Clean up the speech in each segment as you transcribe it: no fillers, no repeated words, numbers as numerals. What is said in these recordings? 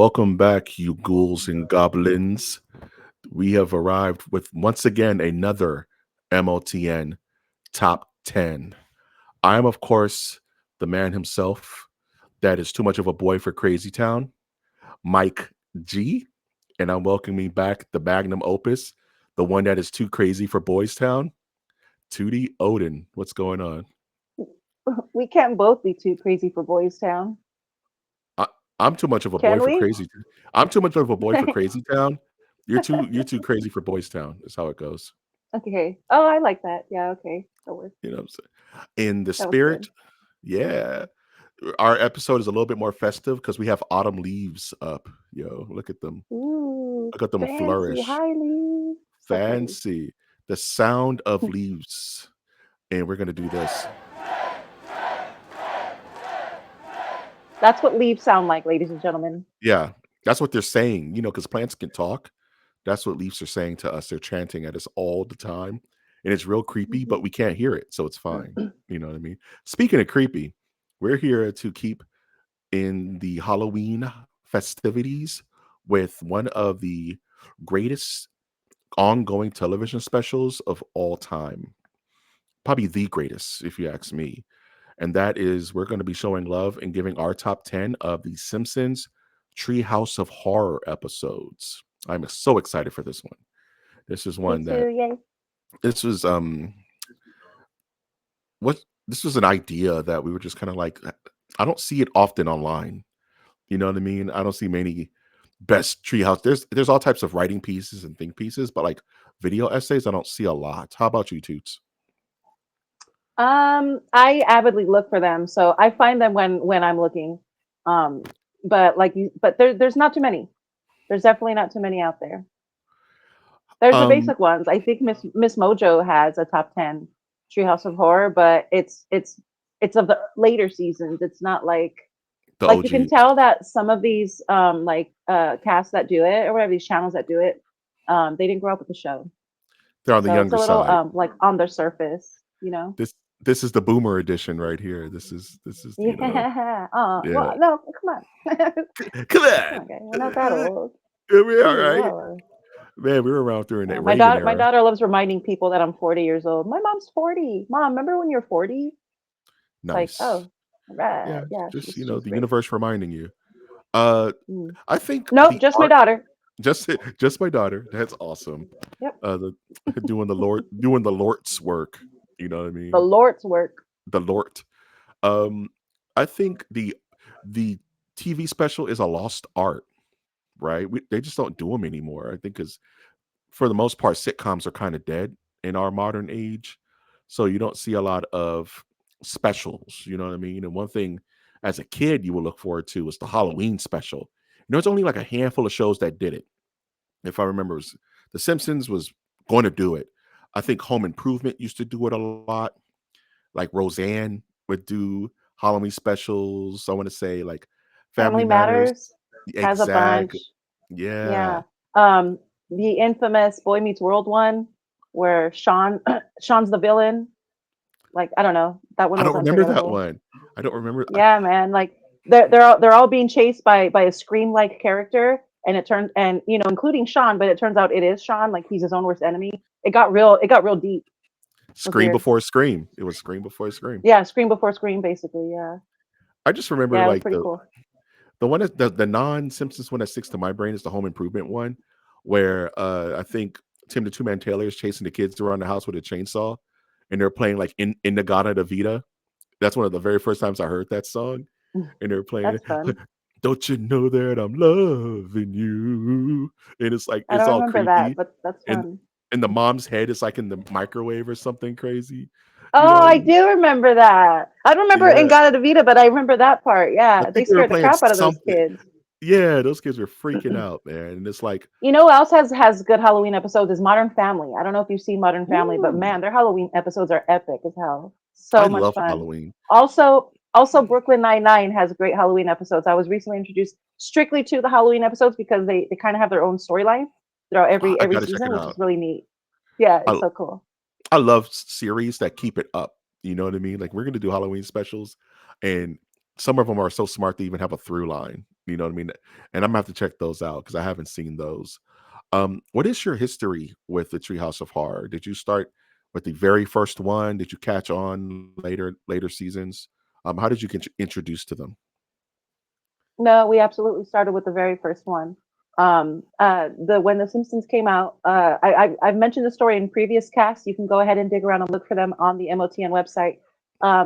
Welcome back, you ghouls and goblins. We have arrived with once again another MOTN top 10. I am, of course, the man himself that is too much of a boy for Crazy Town, Mike G. And I'm welcoming back the magnum opus, the one that is too crazy for Boys Town, Tootie Odin. What's going on? We can't both be too crazy for Boys Town, I, I'm too much of a boy can for we? Crazy. I'm too much of a boy for Crazy Town. You're too crazy for Boys Town. Is how it goes. Okay. Oh, I like that. Yeah, okay. That works. You know what I'm saying? In the That was good. spirit, yeah. Our episode is a little bit more festive because we have autumn leaves up. Yo, look at them. Ooh, Look at them fancy, flourish. highly. So pretty. Fancy. The sound of leaves. And we're gonna do this. That's what leaves sound like, ladies and gentlemen. Yeah, that's what they're saying, because plants can talk. That's what leaves are saying to us. They're chanting at us all the time. And it's real creepy, but Mhm. we can't hear it. So it's fine. You know what I mean? Speaking of creepy, we're here to keep in the Halloween festivities with one of the greatest ongoing television specials of all time. Probably the greatest, if you ask me. And that is, we're going to be showing love and giving our top 10 of the Simpsons Treehouse of Horror episodes. I'm so excited for this one. This is Me one too, that yay. this was what this was an idea that we were just kind of like, I don't see it often online. You know what I mean? I don't see many best treehouse. There's all types of writing pieces and think pieces, but like video essays, I don't see a lot. How about you, Toots? I avidly look for them, so I find them when I'm looking. Um, but there's not too many. There's definitely not too many out there. There's the Um, basic ones. I think Miss Mojo has a top 10 Treehouse of Horror, but it's of the later seasons. It's not the like you can OGs. tell that some of these casts that do it or whatever these channels that do it, they didn't grow up with the show. They're on the So it's younger a little side. like on the surface, you know? This is the boomer edition right here. This is Yeah. yeah. Well, no, come on. Come Come on. on, guys. We're not that old. We all Ooh, right. wow. Man, we were around during that My Reagan daughter, my era. daughter loves reminding people that I'm 40 years old. My mom's 40. Mom, remember when you're 40? It's like, Nice. oh, right. Yeah, Yeah, just she's the great. universe reminding you. Uh Mm. I think Nope, the just my art daughter. just my daughter. That's awesome. Yep. The doing the Lord's work. You know what I The mean? Lord's work. The Lord. Um, I think the TV special is a lost art, right? They just don't do them anymore. I think because for the most part, sitcoms are kind of dead in our modern age, so you don't see a lot of specials. You know what I mean? And one thing as a kid you will look forward to was the Halloween special. There's only like a handful of shows that did it. If I remember, it was The Simpsons was going to do it. I think Home Improvement used to do it a lot. Like Roseanne would do Halloween specials. I want to say like Family Family Matters. Matters has a bunch. Exactly. Yeah. Yeah. Um, the infamous Boy Meets World one where Sean's the villain. Like, I don't know. That one I was don't remember that unforgettable. one. I don't remember. Yeah, man. Like they're all being chased by a scream like character, and it turns and including Sean, but it turns out it is Sean. Like he's his own worst enemy. It got real deep. It was Scream weird. before Scream. It was Scream before Scream. Yeah, scream before scream, basically. Yeah, I just remember yeah, it was like pretty cool. the one that the non Simpsons one that sticks to my brain is the Home Improvement one, where I think Tim the Two Man Taylor is chasing the kids around the house with a chainsaw, and they're playing like in the Gana de Vida. That's one of the very first times I heard that song, and they're playing That's it. fun. Don't you know that I'm loving you? And it's like I it's don't all remember that, creepy, but that's and fun. the mom's head is like in the microwave or something crazy. You Oh, know, I do remember that. I don't remember yeah. Ingata Devita, but I remember that part. I Yeah, they think they were scared the playing crap out of those something. kids. Yeah, those kids were freaking out, man. And it's like, You know who else has good Halloween episodes is Modern Family. I don't know if you've seen Modern Family, but woo, man, their Halloween episodes are epic as hell. I So much love fun. Halloween. Also Brooklyn Nine-Nine has great Halloween episodes. I was recently introduced strictly to the Halloween episodes because they kind of have their own storyline throughout I every gotta check season, it which is out. really neat. Yeah, it's I so cool. I love series that keep it up. You know what I mean? Like we're gonna do Halloween specials, and some of them are so smart they even have a through line. You know what I mean? And I'm gonna have to check those out because I haven't seen those. What is your history with the Treehouse of Horror? Did you start with the very first one? Did you catch on later seasons? How did you get introduced to them? No, we absolutely started with the very first one. The when the Simpsons came out, I've mentioned the story in previous casts. You can go ahead and dig around and look for them on the MOTN website.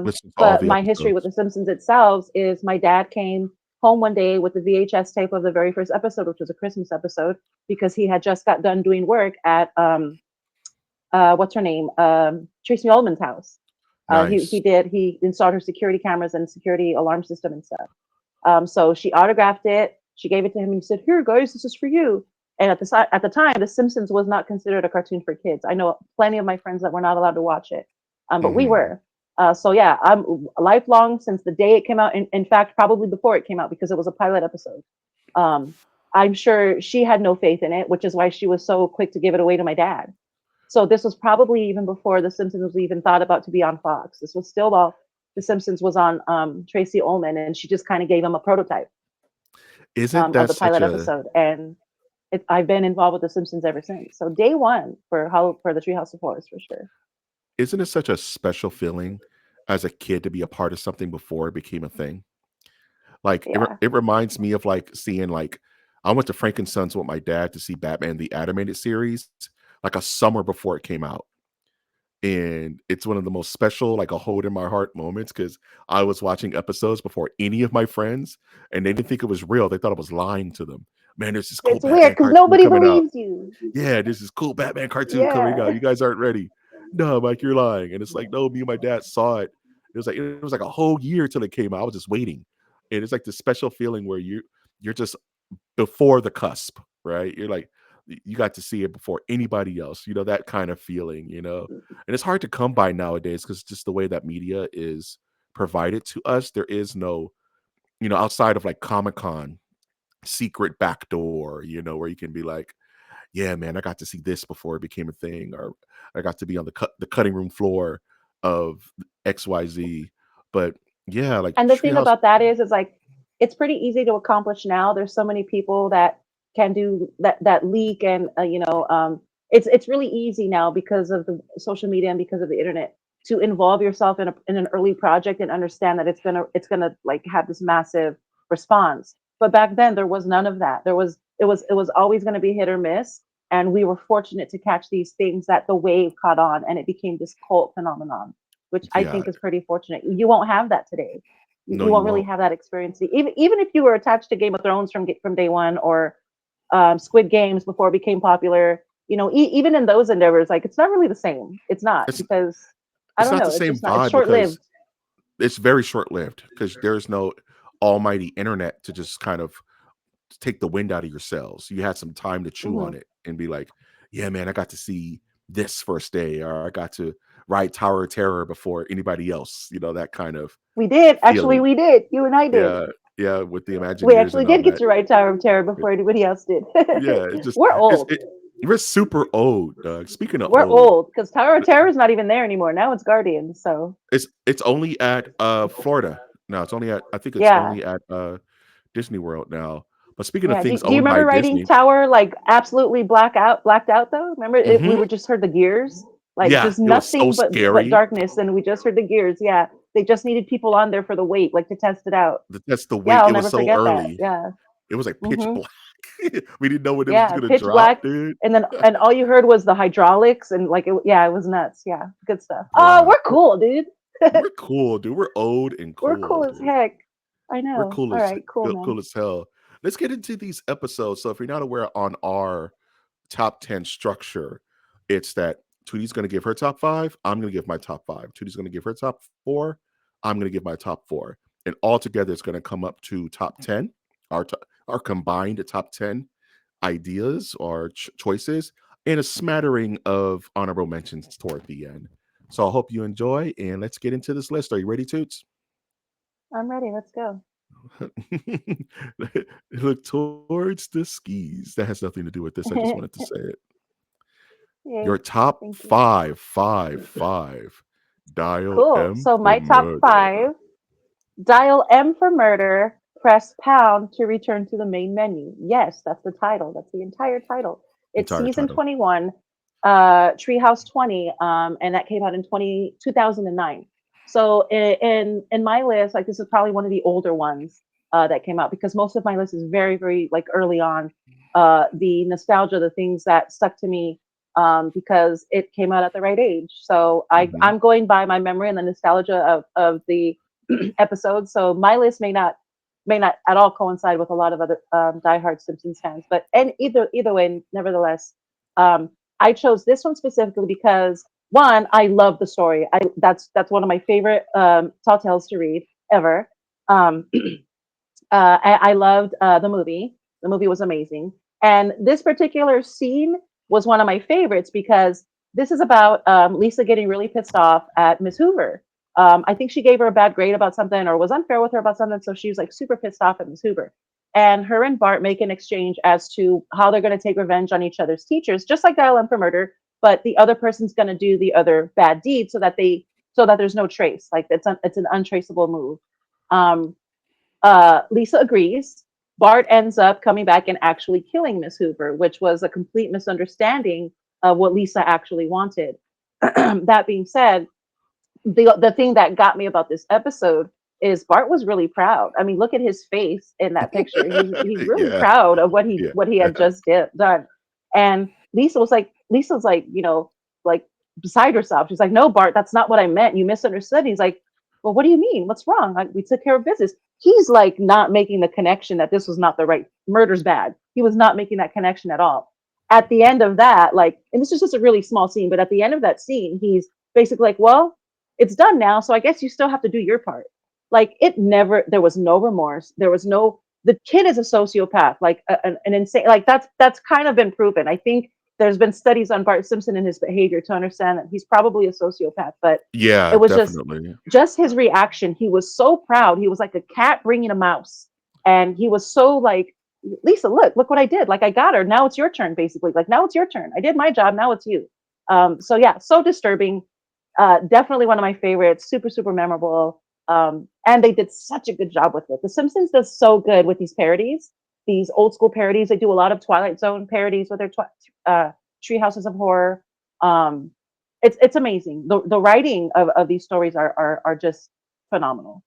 Listen to all But the my history with episodes. the Simpsons itself is my dad came home one day with the VHS tape of the very first episode, which was a Christmas episode, because he had just got done doing work at what's her name, Tracy Ullman's house. Nice. He installed her security cameras and security alarm system and stuff. So she autographed it. She gave it to him and he said, "Here, guys, this is for you." And at the time, The Simpsons was not considered a cartoon for kids. I know plenty of my friends that were not allowed to watch it, but we Hmm. were. So yeah, I'm lifelong since the day it came out. In fact, probably before it came out because it was a pilot episode. Um, I'm sure she had no faith in it, which is why she was so quick to give it away to my dad. So this was probably even before The Simpsons was even thought about to be on Fox. This was still while The Simpsons was on Tracy Ullman, and she just kind of gave him a prototype Isn't of that the such pilot a episode, and I've been involved with The Simpsons ever since. So day one for the Treehouse of Horrors for sure. isn't it such a special feeling as a kid to be a part of something before it became a thing? Like Yeah, it reminds me of like seeing like I went to Frankensons with my dad to see Batman the animated series like a summer before it came out. And it's one of the most special, like a hold in my heart moments because I was watching episodes before any of my friends and they didn't think it was real. They thought I was lying to them. Man, there's this cool it's weird Batman because cartoon nobody coming out. believes you. Yeah, this is cool Batman cartoon coming out. Yeah, You guys aren't ready. No, Mike, you're lying. And it's like, no, me and my dad saw it. It was like a whole year till it came out. I was just waiting. And it's like this special feeling where you're just before the cusp, right? You're like you got to see it before anybody else. That kind of feeling, And it's hard to come by nowadays because just the way that media is provided to us, there is no, outside of like Comic-Con secret back door, where you can be like, yeah, man, I got to see this before it became a thing, or I got to be on the cutting room floor of XYZ. But yeah, like and the thing Treehouse. about that is like it's pretty easy to accomplish now. There's so many people that can do that leak, and it's really easy now because of the social media and because of the internet to involve yourself in an early project and understand that it's gonna like have this massive response. But back then there was none of that. It was always going to be hit or miss, and we were fortunate to catch these things that the wave caught on and it became this cult phenomenon, which I Yeah, think is pretty fortunate. You won't have that today. no, You you won't really won't. have that experience. Even if you were attached to Game of Thrones from day one, or Squid Games before it became popular, even in those endeavors, like it's not really the same. It's not, It's because I it's don't not the know. It's same just not. It's vibe short because lived. it's very short lived because there's no almighty internet to just kind of take the wind out of your sails. You had some time to chew on Hmm. it and be like, yeah, man, I got to see this first day, or I got to ride Tower of Terror before anybody else, that kind of We did actually. feeling. We did. You and I did. Yeah, yeah, with the We Imagineers actually and all did get that. to write Tower of Terror before anybody else did. Yeah, it just We're it's old. it we're super old, Doug. Speaking of We're old, old because Tower of Terror is not even there anymore. Now it's Guardians. So it's only at Florida. No, it's only at I think it's yeah, only at Disney World now. But speaking of yeah. things Do you owned by remember writing Disney, Tower like absolutely blacked out though? Remember we hmm were just heard the gears, like yeah, just it was so nothing but scary. darkness, and we just heard the gears. Yeah, they just needed people on there for the wait, like to test it out. That's the Yeah, wait. I'll It was never so forget that. early. Yeah. It was like pitch Hmm. black. We didn't know when it was Yeah, gonna pitch drop, black, dude. and all you heard was the hydraulics and like yeah, it was nuts. Yeah, good stuff. Oh, Bruh. we're cool, dude. We're cool, dude. We're old and We're cool, cool as dude. heck. I We're know. cool All as right, cool, man. cool as hell. Let's get into these episodes. So if you're not aware on our top 10 structure, it's that Tootie's gonna give her top five, I'm gonna give my top five. Tootie's gonna give her top four, I'm gonna give my top four. And all together it's gonna come up to top 10, our combined top 10 ideas or choices, and a smattering of honorable mentions toward the end. So I hope you enjoy, and let's get into this list. Are you ready, Toots? I'm ready. Let's go. Look towards the skis. That has nothing to do with this. I just wanted to say it. Yay. Your top Thank you. five, five, five. Dial Cool. M So for my top murder. five: Dial M for Murder, press pound to return to the main menu. Yes, that's the title. That's the entire title. It's Entire season title. 21, Treehouse 20, and that came out in 2009. So in my list, like this is probably one of the older ones that came out because most of my list is very, very like early on. The nostalgia, the things that stuck to me because it came out at the right age. So Hmm. I'm going by my memory and the nostalgia of the episodes. So my list may not at all coincide with a lot of other diehard Simpsons fans. But and either way, nevertheless, um, I chose this one specifically because one, I love the story. That's one of my favorite tall tales to read ever. Um, I loved the movie. The movie was amazing, and this particular scene was one of my favorites because this is about Lisa getting really pissed off at Miss Hoover. I think she gave her a bad grade about something or was unfair with her about something, so she was like super pissed off at Miss Hoover. And her and Bart make an exchange as to how they're going to take revenge on each other's teachers, just like Dial M for murder. But the other person's going to do the other bad deed so that there's no trace. Like it's an untraceable move. Um, Lisa agrees. Bart ends up coming back and actually killing Miss Hoover, which was a complete misunderstanding of what Lisa actually wanted. That being said, the thing that got me about this episode is Bart was really proud. I mean, look at his face in that picture. He's really Yeah, proud of what he yeah. what he had just done. And Lisa's like, like beside herself. She's like, "No, Bart, that's not what I meant. You misunderstood." And he's like, "Well, what do you mean? What's wrong? Like, we took care of business." He's like not making the connection that this was not the right murder's bad. He was not making that connection at all. At the end of that, like, and this is just a really small scene, but at the end of that scene, he's basically like, "Well, it's done now, so I guess you still have to do your part." Like it never, there was no remorse. There was no, the kid is a sociopath, like an insane, like that's kind of been proven. I think there's been studies on Bart Simpson and his behavior to understand that he's probably a sociopath, but it Yeah, was definitely. just his reaction. He was so proud. He was like a cat bringing a mouse. And he was so like, Lisa, look what I did. Like I got her. Now it's your turn, basically. Like now it's your turn. I did my job. Now it's you. So yeah, so disturbing. Definitely one of my favorites. Super, super memorable. And they did such a good job with it. The Simpsons does so good with these parodies, these old school parodies. They do a lot of Twilight Zone parodies with their Tree Houses of Horror. Um, it's amazing. The writing of these stories are just phenomenal.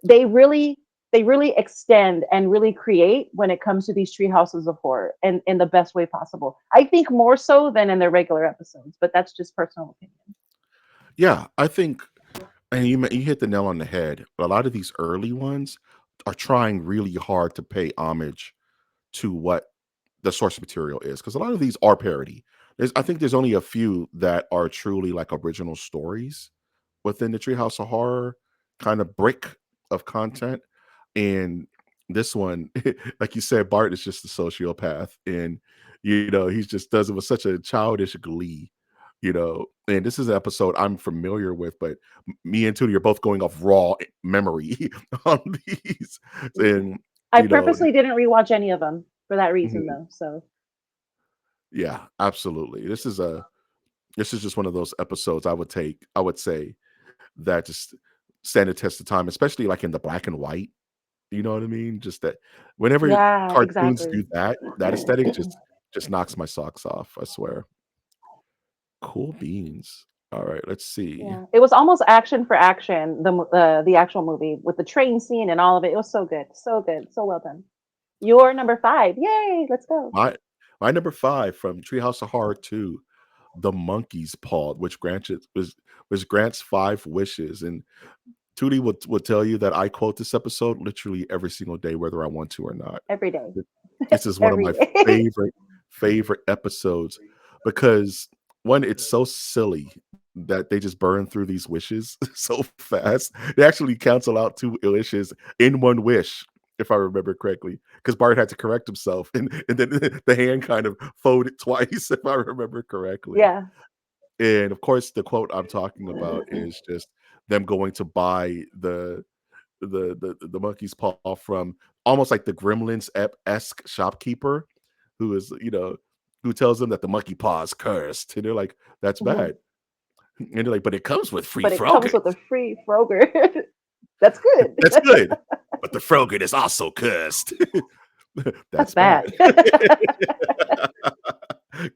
They really they really extend and really create when it comes to these tree houses of horror and in the best way possible. I think more so than in their regular episodes, but that's just personal opinion. Yeah, I think, and you hit the nail on the head. A lot of these early ones are trying really hard to pay homage to what the source material is, because a lot of these are parody. I think there's only a few that are truly like original stories within the Treehouse of Horror kind of brick of content. And this one, like you said, Bart is just a sociopath, and he just does it with such a childish glee. And this is an episode I'm familiar with, but me and Tootie are both going off raw memory on these. And I you know, purposely didn't rewatch any of them for that reason, mhm, though. So yeah, absolutely. This is just one of those episodes I would say that just stand the test of time, especially like in the black and white. You know what I mean? Just that whenever yeah, cartoons exactly. do that aesthetic just knocks my socks off, I swear. Cool beans. All right, let's see. Yeah, it was almost action for action. The actual movie with the train scene and all of it. It was so good, so well done. Your number five. Yay! Let's go. My my number 5 from Treehouse of Horror 2, The Monkey's Paw, which grants 5 wishes. And Tootie would tell you that I quote this episode literally every single day, whether I want to or not. Every day. Th This is one of Every my day. favorite episodes because, 1, it's so silly that they just burn through these wishes so fast. They actually cancel out 2 wishes in 1 wish, if I remember correctly, because Bart had to correct himself, and then the hand kind of folded twice, if I remember correctly. Yeah. And, of course, the quote I'm talking about is just them going to buy the monkey's paw from almost like the Gremlins esque shopkeeper who is, who tells them that the monkey paw is cursed. And they're like, that's Mhm. bad. And they're like, but it comes with free But it comes frogger. with a free Froger. That's good. That's good. but the Frogan is also cursed. That's That's bad. bad.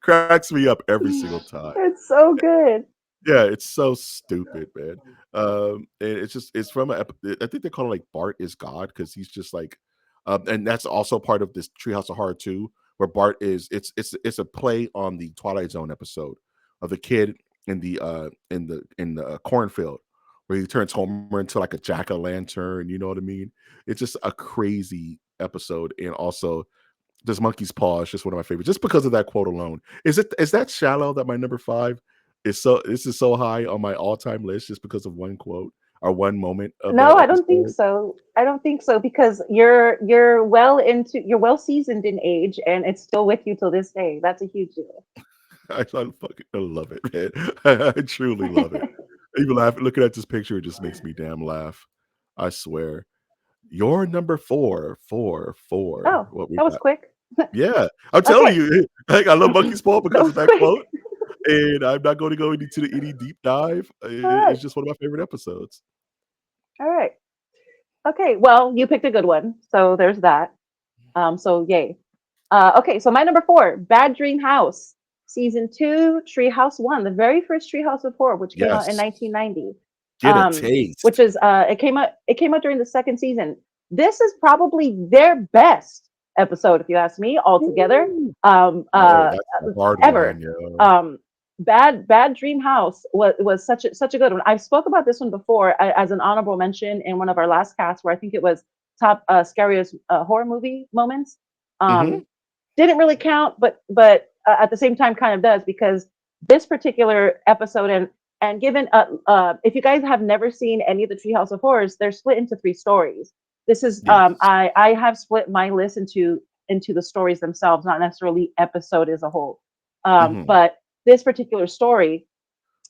Cracks me up every single time. It's so good. Yeah, it's so stupid, man. And it's from I think they call it like Bart is God because he's just like, and that's also part of this Treehouse of Horror too, where Bart is it's a play on the Twilight Zone episode of the kid in the cornfield where he turns Homer into like a jack o' lantern. You know what I mean? It's just a crazy episode, and also this monkey's paw is just one of my favorites, just because of that quote alone. Is that shallow that my number five this is so high on my all time list just because of one quote or one moment of No, that I don't think episode? so. I don't think so because you're well seasoned in age and it's still with you till this day. That's a huge deal. I love it, man. I truly love it. Even looking at this picture, it just makes me damn laugh. I swear. Your number four. Oh, What we that was got? quick. Yeah, I'm telling Okay. you, like I love Monkey's Paw That because of was that quick. quote. And I'm not going to go into any deep dive. All right. It's just one of my favorite episodes. All right. Okay. Well, you picked a good one. So there's that. So yay. Okay, so my number four, Bad Dream House, season two, Treehouse One, the very first Treehouse of Horror, which came out in Yes, 1990. get a Which taste. is it came out during the second season. This is probably their best episode, if you ask me, altogether. Ooh. Um, Oh, uh, that's a hard one, Ever. yo. Um, Bad Dream House was such a good one. I've spoke about this one before as an honorable mention in one of our last casts, where I think it was top scariest horror movie moments. Hmm. Um, didn't really count, but at the same time kind of does because this particular episode and given if you guys have never seen any of the Treehouse of Horrors, they're split into three stories. This is Yes. I have split my list into the stories themselves, not necessarily episode as a whole. Hmm. But this particular story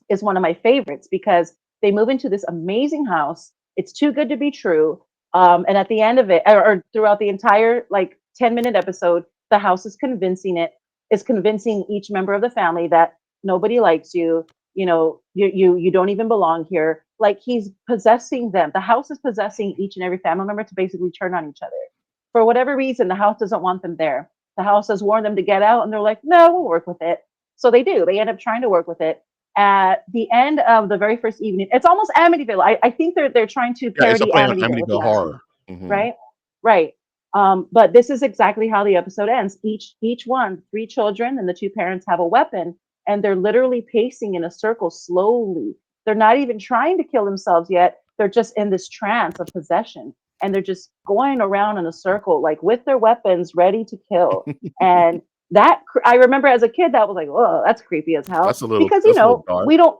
is one of my favorites because they move into this amazing house. It's too good to be true. And at the end of it, or throughout the entire like 10-minute episode, the house is convincing each member of the family that nobody likes you. You don't even belong here. Like he's possessing them. The house is possessing each and every family member to basically turn on each other. For whatever reason, the house doesn't want them there. The house has warned them to get out, and they're like, no, we'll work with it. So they do. They end up trying to work with it at the end of the very first evening. It's almost Amityville. I think they're trying to Yeah, it's a parody play on Amityville, if you Amityville ask me. horror. Hmm. Right? Right. But this is exactly how the episode ends. Each one, three children and the two parents have a weapon, and they're literally pacing in a circle slowly. They're not even trying to kill themselves yet. They're just in this trance of possession, and they're just going around in a circle, like with their weapons, ready to kill. And that I remember as a kid, that was like, oh, that's creepy as hell. Because That's a little dark. we don't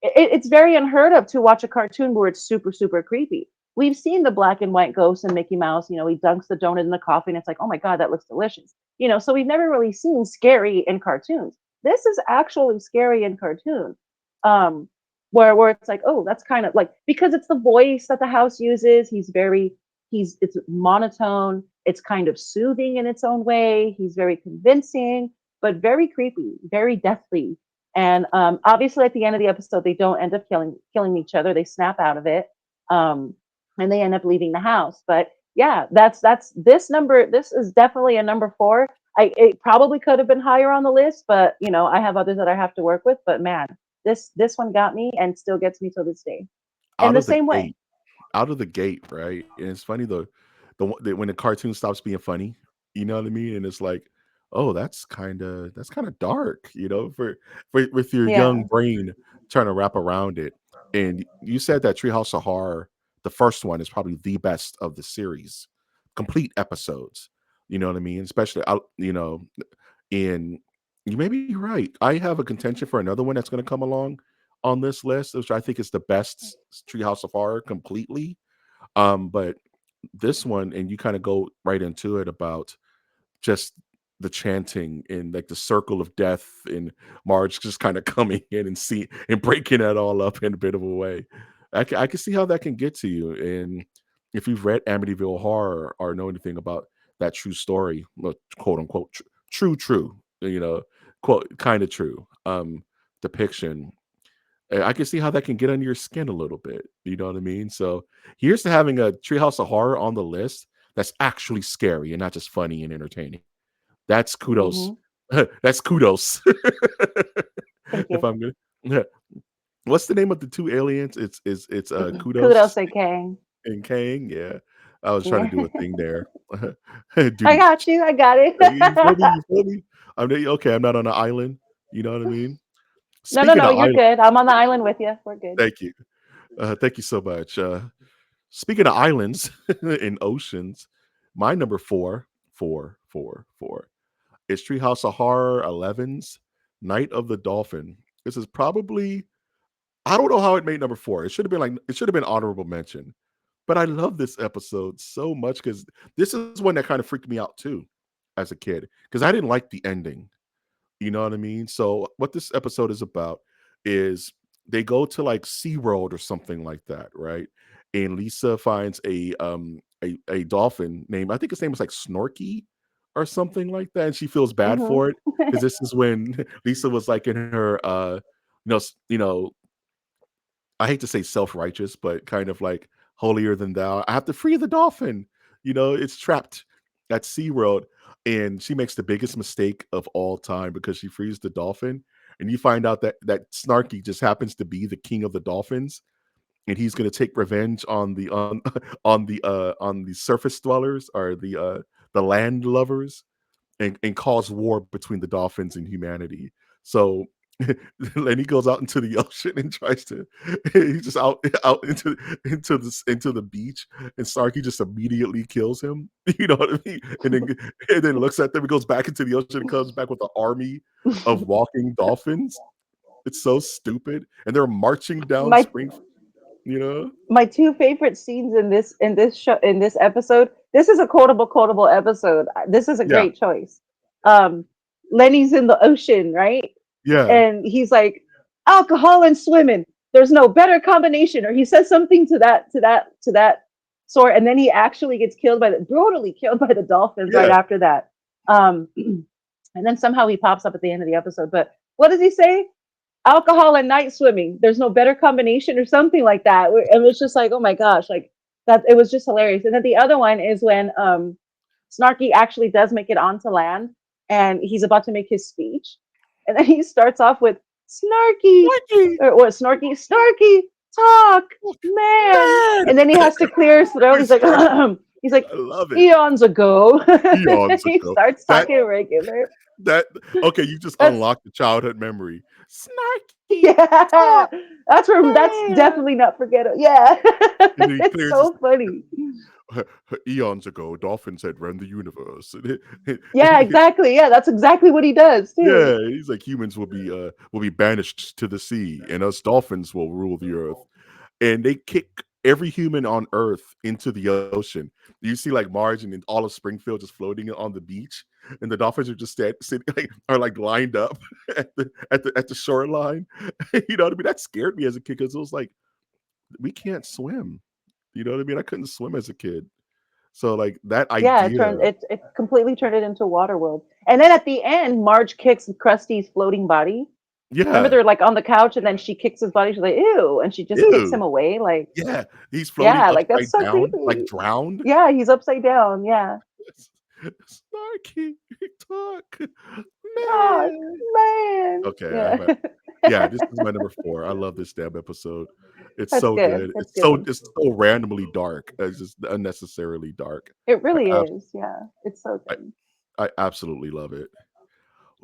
it's very unheard of to watch a cartoon where it's super, super creepy. We've seen the black and white ghosts and Mickey Mouse, he dunks the donut in the coffee and it's like, oh my God, that looks delicious. So we've never really seen scary in cartoons. This is actually scary in cartoons. Um, where it's like, oh, that's kind of like because it's the voice that the house uses, it's monotone, it's kind of soothing in its own way. He's very convincing, but very creepy, very deathly, and obviously, at the end of the episode, they don't end up killing each other. They snap out of it, um, and they end up leaving the house. But yeah, that's this number. This is definitely a number four. It probably could have been higher on the list, but I have others that I have to work with. But man, this one got me and still gets me to this day. In Out the of the same way, gate. Out of the gate, right? And it's funny when the cartoon stops being funny, you know what I mean? And it's like, oh, that's kind of dark, for with your young yeah, brain trying to wrap around it. And you said that Treehouse of Horror, the first one, is probably the best of the series, complete episodes. You know what I mean? Especially out, and you may be right. I have a contention for another one that's going to come along on this list, which I think is the best Treehouse of Horror completely. But this one, and you kind of go right into it about just the chanting and like the circle of death and Marge just kind of coming in and breaking that all up in a bit of a way. I can see how that can get to you. And if you've read Amityville Horror or know anything about that true story, well, quote unquote, true, you know, quote, kind of true depiction, I can see how that can get under your skin a little bit. You know what I mean? So here's to having a Treehouse of Horror on the list that's actually scary and not just funny and entertaining. That's kudos. Hmm. That's kudos. Thank If you. I'm good. Yeah. What's the name of the two aliens? It's Kudos kudos to Kang. and Kang. Yeah. I was trying to Yeah. do a thing there. I Duty. got you. I got it. You feel me? You feel me? Okay. I'm not on an island. You know what I mean? No, no, Speaking no. of You're island, good. I'm on the island with you. We're good. thank you. Thank you so much. Speaking of islands and oceans, my number four is Treehouse of Horror 11's Night of the Dolphin. This is probably, I don't know how it made number four. It should have been honorable mention. But I love this episode so much because this is one that kind of freaked me out too as a kid because I didn't like the ending. You know what I mean? So what this episode is about is they go to like SeaWorld or something like that, right? And Lisa finds a dolphin named, I think his name is like Snorky or something like that. And she feels bad Hmm. for it because this is when Lisa was like in her you know, I hate to say self-righteous, but kind of like holier than thou. I have to free the dolphin. It's trapped at SeaWorld. And she makes the biggest mistake of all time because she frees the dolphin. And you find out that Snarky just happens to be the king of the dolphins. And he's gonna take revenge on the on the surface dwellers or the land lovers and cause war between the dolphins and humanity. So Lenny goes out into the ocean and tries to he's just out into the beach and Starkey just immediately kills him. You know what I mean? And then looks at them and goes back into the ocean and comes back with an army of walking dolphins. It's so stupid. And they're marching down my spring, you know? my two favorite scenes in this show in this episode. This is a quotable episode. This is a Yeah. great choice. Um, Lenny's in the ocean, right? Yeah. And he's like, alcohol and swimming. There's no better combination. Or he says something to that sort, and then he actually gets brutally killed by the dolphins right Yeah. after that. And then somehow he pops up at the end of the episode. But what does he say? Alcohol and night swimming. There's no better combination or something like that. And it's just like, oh my gosh, like that. It was just hilarious. And then the other one is when Snarky actually does make it onto land, and he's about to make his speech, and then he starts off with Snarky Lucky or Snorky, Snarky, talk, man, man. and then he has to clear his throat. He's like, he's like, I love it. eons ago. Eons He ago. starts That talking regular. that okay, you just That's unlocked the childhood memory. Snarky Yeah, talk that's man. definitely not forgettable. Yeah, And then he it's clears his so funny. eons ago, dolphins had run the universe. Yeah, exactly. Yeah, that's exactly what he does too. Yeah, he's like humans will be banished to the sea, and us dolphins will rule the earth. And they kick every human on Earth into the ocean. You see like Marge and all of Springfield just floating on the beach, and the dolphins are just sitting are like lined up at the shoreline. You know what I mean? That scared me as a kid because it was like we can't swim. You know what I mean? I couldn't swim as a kid. So like that Yeah, idea, it completely turned it into Waterworld. And then at the end, Marge kicks Krusty's floating body. Remember, yeah, they're like on the couch, and then she kicks his body. She's like, "Ew," and she just kicks him ew, away. Like, yeah, he's floating yeah, like that's upside so down, like creepy. drowned. Yeah, he's upside down. Yeah. Snarky talk, Oh man. man. Okay, Yeah. yeah, this is my number 4. I love this damn episode. It's That's so good. good. That's good. It's so randomly dark. It's just unnecessarily dark. It I really abs is. Yeah. It's so I good. I absolutely love it.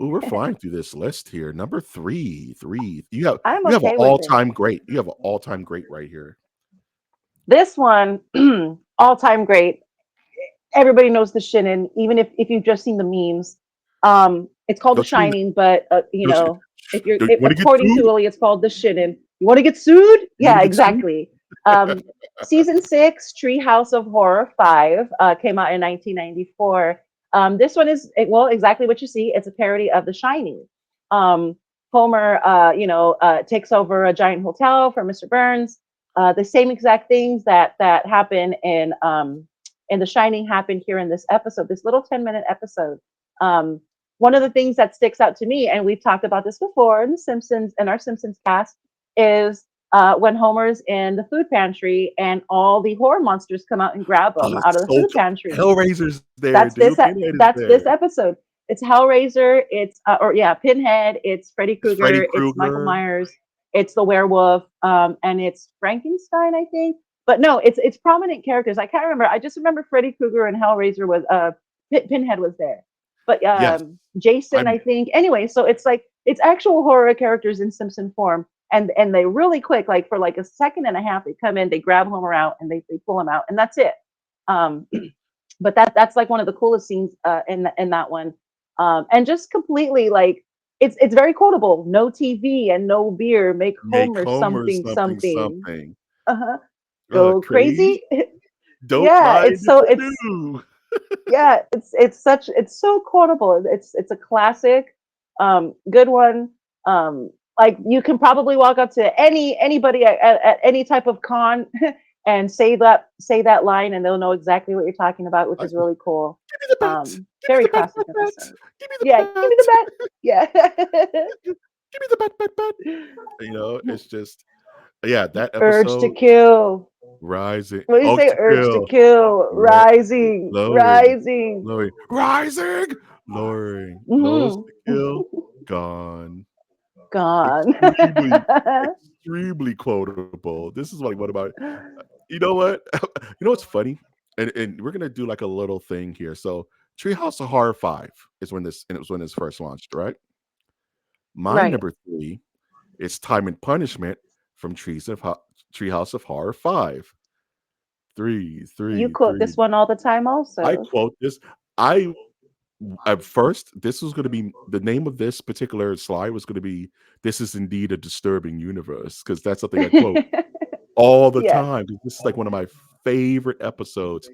Ooh, we're flying through this list here. Number 3. I'm You have an okay with it. all-time great. You have an all-time great right here. This one, all time great. Everybody knows the Shinin, even if you've just seen the memes. It's called The Don't you mean Shining, but don't you don't you wanna get according to sued? Willie, it's called The Shinin. You want to get sued? You wanna Yeah, get sued? exactly. Um, season 6, Treehouse of Horror 5, came out in 1994. This one is well exactly what you see. It's a parody of The Shining. Um, Homer, takes over a giant hotel for Mr. Burns. The same exact things that happen in The Shining happened here in this episode, this little 10-minute episode. One of the things that sticks out to me, and we've talked about this before in the Simpsons, in our Simpsons cast, is when Homer's in the food pantry and all the horror monsters come out and grab Oh, him it's out of the so food pantry. Hellraiser's there, That's dude. this. Pinhead is That's there. this episode. It's Hellraiser. It's or yeah, Pinhead. It's Freddy It's Freddy Krueger. It's Michael Krueger. Myers. It's the werewolf. And it's Frankenstein, I think. But no, it's prominent characters. I can't remember. I just remember Freddy Krueger and Hellraiser was Pinhead was there. But Yes, Jason, I'm I think. Anyway, so it's like it's actual horror characters in Simpson form, and they really quick, like for like a second and a half, they come in, they grab Homer out, and they pull him out, and that's it. Um, but that's like one of the coolest scenes in that one, and just completely like it's very quotable. No TV and no beer make make Homer Homer something something something. something. Uh-huh. Go Crazy. crazy. Don't Yeah, mind it's if so you it's do. yeah, it's so quotable. It's a classic, good one. Like you can probably walk up to anybody at any type of con and say that line, and they'll know exactly what you're talking about, which Like, is really cool. give me the bat. Give me Very the bat, classic bat, bat. episode. Give me the Yeah, give me bat. the bat. Yeah. Give me the bat, bat, bat. It's just yeah, that Urge to episode, kill. rising, What do you oh, say? to Urge to kill, kill. ro- Rising. lowering, Rising. lowering, rising, lowering, lows Hmm. to kill, gone. Gone. Extremely, extremely quotable. This is like one of my. You know what? You know what's funny? And we're gonna do like a little thing here. So, Treehouse of Horror 5 is when this, and it was when this first launched, right? My Right. number 3 is Time and Punishment from Treehouse of Horror 5. Three, You three, quote three. this one all the time I also. quote this. I At first, this was going to be the name of this particular slide was going to be "This is indeed a disturbing universe" because that's something I quote all the Yeah. time. 'Cause this is like one of my favorite episodes.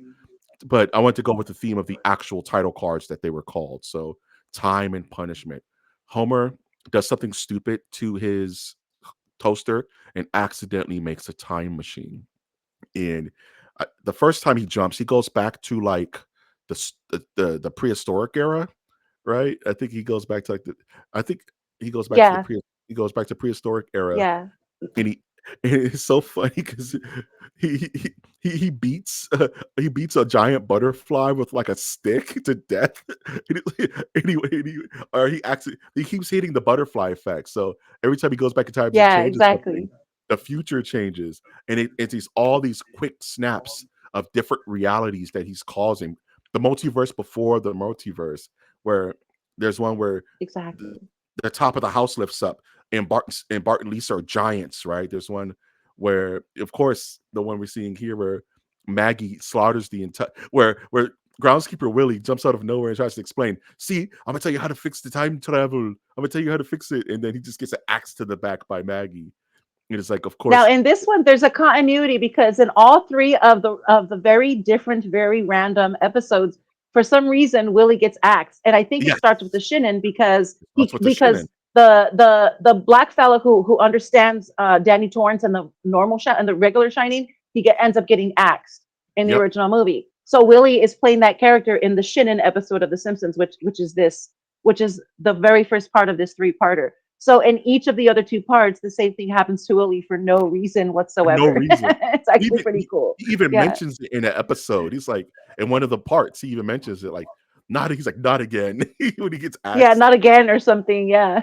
But I want to go with the theme of the actual title cards that they were called. So, Time and Punishment. Homer does something stupid to his toaster and accidentally makes a time machine. And the first time he jumps, he goes back to like the prehistoric era, right? I think he goes back to like the I think he goes back to Yeah. he goes back to prehistoric era, Yeah. and and it's so funny because he he he beats he beats a giant butterfly with like a stick to death. Or he keeps hitting the butterfly effect. So every time he goes back in time and Yeah, changes something, exactly. the future changes, and it's these all these quick snaps of different realities that he's causing. The multiverse before the multiverse, where there's one where the, Exactly. the top of the house lifts up, and Bart and Lisa are giants, right? There's one where, of course, the one we're seeing here where Maggie slaughters the entire where groundskeeper Willie jumps out of nowhere and tries to explain. See, I'm gonna tell you how to fix the time travel. I'm gonna tell you how to fix it, and then he just gets an axe to the back by Maggie. And it's like, of Now course, in this one, there's a continuity because in all three of the very different, very random episodes, for some reason Willie gets axed, and I think it yes, starts with the Shinnin because that's what the Shannon. the black fella who understands Danny Torrance and the and the regular Shining, ends up getting axed in the Yep, original movie. So Willie is playing that character in the Shinnin episode of The Simpsons, which is the very first part of this three-parter. So in each of the other two parts, the same thing happens to Willie for no reason for no whatsoever. reason. It's actually Even pretty cool. he even Yeah. mentions it in an episode. He's like, in one of the parts, he even mentions it like, not. He's like, not again when he gets Yeah, axed. not again or something. Yeah.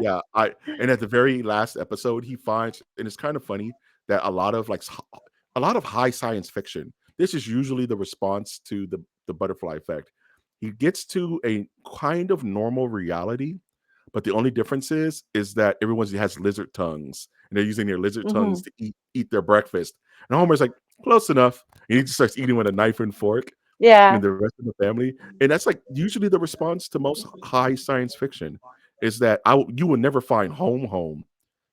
Yeah, I and at the very last episode, he finds, and it's kind of funny that a lot of high science fiction. This is usually the response to the butterfly effect. He gets to a kind of normal reality, but the only difference is that everyone has lizard tongues, and they're using their lizard tongues Hmm. to eat their breakfast. And Homer's like, close enough, and he just starts eating with a knife and fork, and Yeah. the rest of the family. And that's like usually the response to most high science fiction is that you will never find home.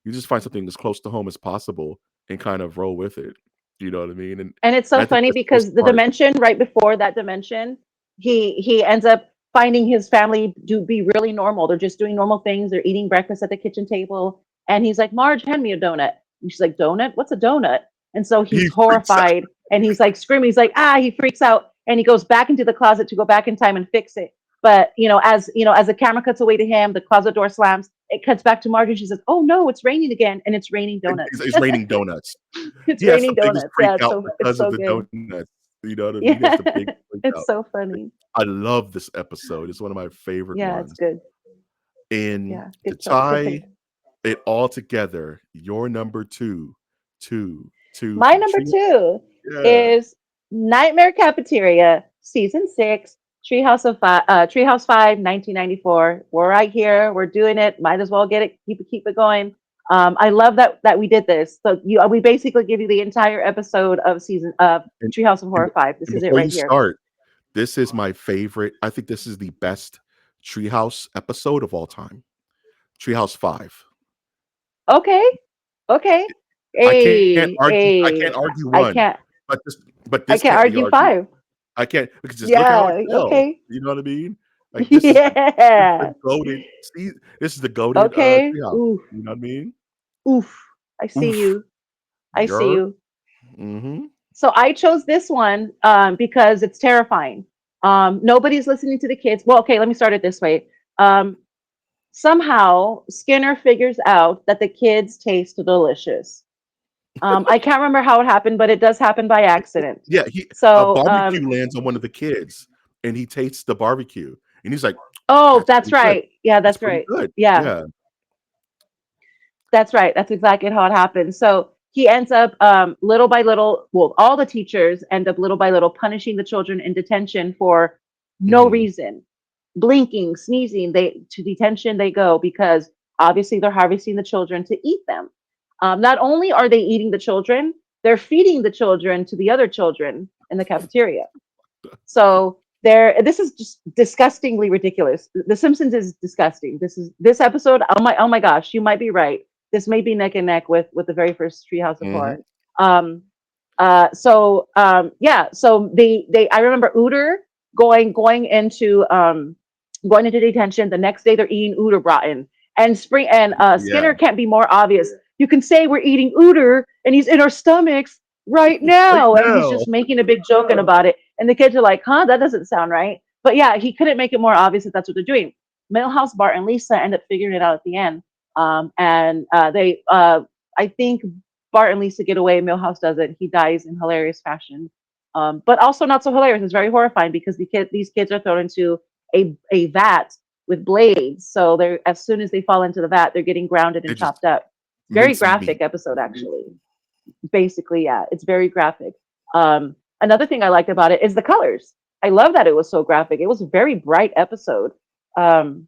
You just find something as close to home as possible and kind of roll with it. You know what I mean? And it's And so I think funny that's the most because the part. dimension right before that dimension, he ends up finding his family to be really normal. They're just doing normal things. They're eating breakfast at the kitchen table, and he's like, "Marge, hand me a donut." And she's like, "Donut? What's a donut?" And so he's He freaks out. horrified, and he's like screaming. He's like, "Ah!" He freaks out, and he goes back into the closet to go back in time and fix it. But as the camera cuts away to him, the closet door slams. It cuts back to Marge, and she says, "Oh no, it's raining again," and it's raining donuts. It's raining donuts. It's He has the raining biggest donuts. freak Yeah, out it's because of so the good. donuts. You know what I mean? He has the Yeah, biggest freak out. it's so Like, funny. I love this episode. It's one of my favorite Yeah, it's ones. good. And Yeah, to good tie pick. it all together, your number two My from number Tree. two Yeah. is Nightmare Cafeteria, season 6, Treehouse 5, 1994. We're right here. We're doing it. Might as well get it. Keep it going. I love that we did this. So we basically give you the entire episode of season of And, Treehouse of and, Horror 5. This and is it before right you here. start, this is my favorite. I think this is the best Treehouse episode of all time. Treehouse 5. Okay, okay. I can't argue I one, can't. but I this can't can't be argue argued. 5. I can't because just look how it Yeah. fell. Okay. You know what I mean? Like this is the Yeah. goated. See, this is the goated Okay. treehouse. Oof. You know what I mean? Oof. I see Oof. you. I see You're you. mm-hmm. So I chose this one because it's terrifying. Nobody's listening to the kids. Well, okay, let me start it this way. Um, Somehow Skinner figures out that the kids taste delicious. I can't remember how it happened, but it does happen by accident. Yeah, he a So, barbecue lands on one of the kids and he tastes the barbecue and he's like, oh, that's that's pretty good. right. Yeah, That's that's pretty right. good. Yeah, Yeah. that's right. That's exactly how it happened. So he ends up little by little, well, all the teachers end up little by little punishing the children in detention for no Hmm. reason. Blinking, sneezing, they to detention they go because obviously they're harvesting the children to eat them. Not only are they eating the children, they're feeding the children to the other children in the cafeteria. So this is just disgustingly ridiculous. The Simpsons is disgusting. This episode. Oh my gosh, you might be right. This may be neck and neck with the very first Treehouse of Hmm. Horror. Um, yeah. So they I remember Uter going into detention. The next day they're eating Uterbraten. And Yeah. Skinner can't be more obvious. You can say we're eating Uter and he's in our stomachs right Right now. And he's now. just making a big joke about it. And the kids are like, huh, that doesn't sound right. But yeah, he couldn't make it more obvious that that's what they're doing. Millhouse, Bart, and Lisa end up figuring it out at the end. I think Bart and Lisa get away. Millhouse doesn't. He dies in hilarious fashion. But also not so hilarious. It's very horrifying because these kids are thrown into a vat with blades. So they're as soon as they fall into the vat, they're getting grounded and It just chopped up. Very mince graphic meat. episode, actually. Basically, yeah, it's very graphic. Another thing I liked about it is the colors. I love that it was so graphic. It was a very bright episode. Um,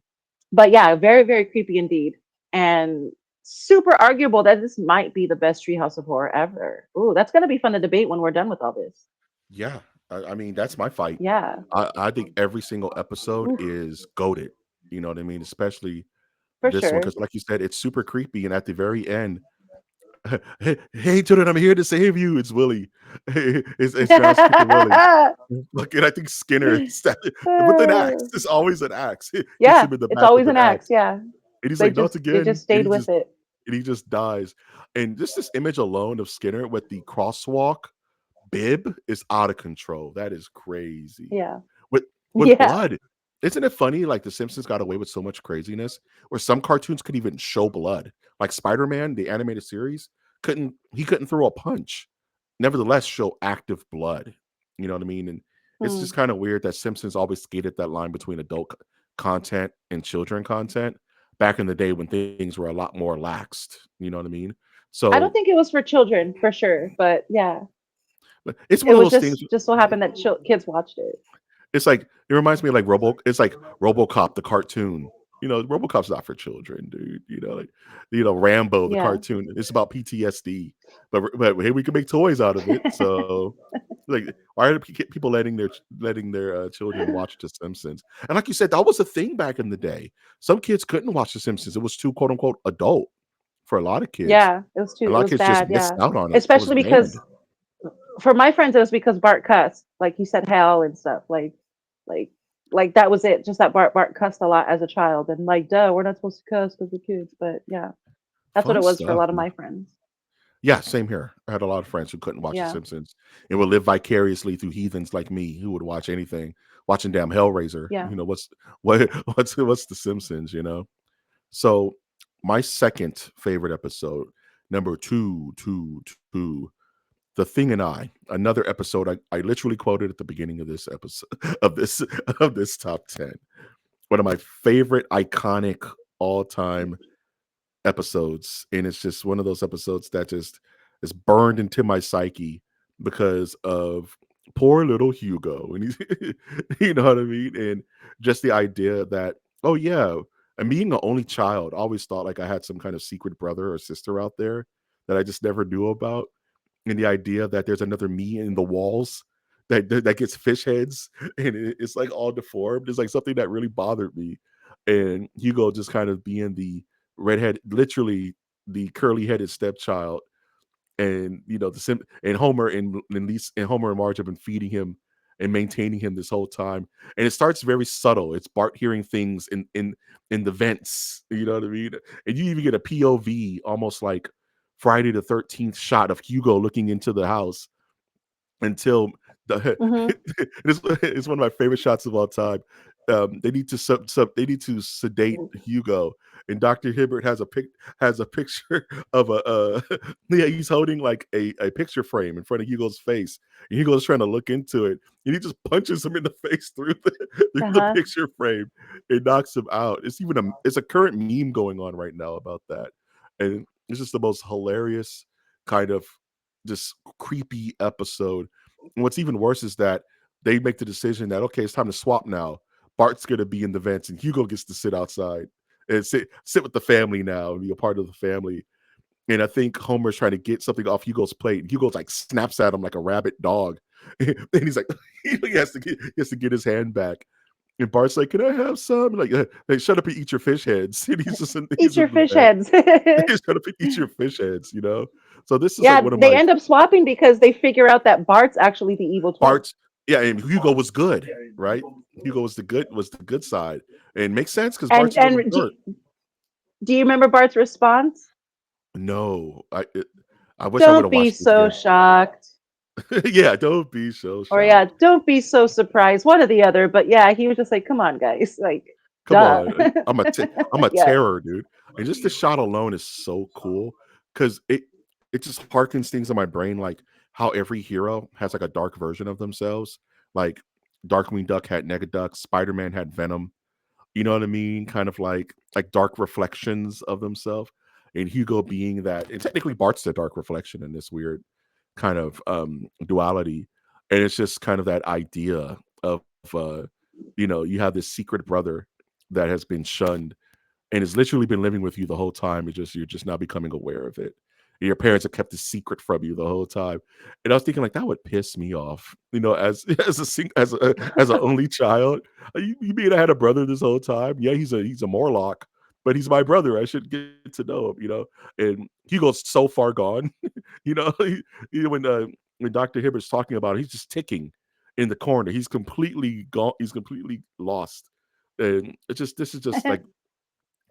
but yeah, very, very creepy indeed. And super arguable that this might be the best Treehouse of Horror ever. Ooh, that's gonna be fun to debate when we're done with all this. Yeah. I mean, that's my fight. Yeah. I think every single episode Oof, is goated. You know what I mean? Especially for this one, sure. because like you said, it's super creepy. And at the very end, hey, children, I'm here to save you. It's Willie. It's groundskeeper Willie. Look, and I think Skinner with an axe. It's always an axe. Hits Yeah, him in the it's back always with an an axe. axe, Yeah, and he's like, "Not they again!" just stayed with it. And he just dies. And just this image alone of Skinner with the crosswalk bib is out of control. That is crazy. Yeah, With with yeah. blood. Isn't it funny? Like the Simpsons got away with so much craziness, where some cartoons could even show blood. Like Spider-Man, the animated series, couldn't throw a punch, nevertheless show active blood. You know what I mean? And it's Hmm. just kind of weird that Simpsons always skated that line between content and children content back in the day when things were a lot more laxed. You know what I mean? I don't So think it was for children for sure, but yeah, but it's one it of was those things. just so happened that kids watched it. It's like it reminds me of like it's like RoboCop the cartoon. You know, RoboCop's not for children, dude. You know, like Rambo the Yeah. cartoon. It's about PTSD, but hey, we can make toys out of it. So, like, why are people letting their children watch The Simpsons? And like you said, that was a thing back in the day. Some kids couldn't watch The Simpsons. It was too quote unquote adult for a lot of kids. Yeah, And a it lot of was kids just bad. missed Yeah, out on it. It was especially banned. because for my friends it was because Bart cussed, like he said hell and stuff, like like that was it. Just that Bart cussed a lot as a child, and like, duh, we're not supposed to cuss because we're kids. But yeah, that's what Fun it was for a stuff, lot of man. my friends. Yeah, same here. I had a lot of friends who couldn't watch The Yeah, Simpsons and would live vicariously through heathens like me who would watch anything, watching damn Hellraiser. yeah. What what's The Simpsons? So my second favorite episode, number two, The Thing and another episode I literally quoted at the beginning of this episode of this top 10. One of my favorite iconic all-time episodes, and it's just one of those episodes that just is burned into my psyche because of poor little Hugo, and he's you know what I mean, and just the idea that, oh yeah, and being an only child, I always thought like I had some kind of secret brother or sister out there that I just never knew about, and the idea that there's another me in the walls that gets fish heads and it's like all deformed is like something that really bothered me, and Hugo just kind of being the redhead, literally the curly headed stepchild, and and Homer and Homer and Marge have been feeding him and maintaining him this whole time. And it starts very subtle. It's Bart hearing things in the vents, you know what I mean? And you even get a POV, almost like Friday the 13th shot of Hugo looking into the house until the Hmm. it's one of my favorite shots of all time. They need to they need to sedate Hugo, and Dr. Hibbert has a picture of a yeah, he's holding like a picture frame in front of Hugo's face, and Hugo's trying to look into it, and he just punches him in the face through through the Uh-huh. picture frame. It knocks him out. It's a current meme going on right now about that, and it's just the most hilarious kind of just creepy episode. And what's even worse is that they make the decision that, okay, it's time to swap now. Bart's gonna be in the vents and Hugo gets to sit outside and sit with the family now and be a part of the family. And I think Homer's trying to get something off Hugo's plate. And Hugo's like snaps at him like a rabid dog. And he's like, he has to get his hand back. And Bart's like, "Can I have some?" Like, hey, shut up and eat your fish heads. And Eat he's your in the fish vent. heads. Shut up and eat your fish heads. So this is like Yeah, one of they my end up swapping because they figure out that Bart's actually the evil twin. Bart's, yeah, and Hugo was good, right? Hugo was the good side. And makes sense because Bart's a little And dirt. do you remember Bart's response? No, I wish I would Don't have be watched it so again. shocked. Yeah, don't be so Or yeah, shocked. don't be so surprised. One or the other. But yeah, he was just like, come on, guys. Like, Come duh. on, I'm a Yeah. terror, dude. And just the shot alone is so cool because it just harkens things in my brain like how every hero has like a dark version of themselves. Like Darkwing Duck had Negaduck, Spider-Man had Venom. You know what I mean? Kind of like dark reflections of themselves. And Hugo being that, and technically Bart's the dark reflection in this weird kind of duality. And it's just kind of that idea of you have this secret brother that has been shunned and has literally been living with you the whole time. It's just you're just now becoming aware of it. And your parents have kept a secret from you the whole time. And I was thinking like that would piss me off, as as an only child. You mean I had a brother this whole time? Yeah, he's a Morlock, but he's my brother. I should get to know him. And Hugo's so far gone. you know, he, when Dr. Hibbert's talking about it, he's just ticking in the corner. He's completely gone. He's completely lost. And this is just like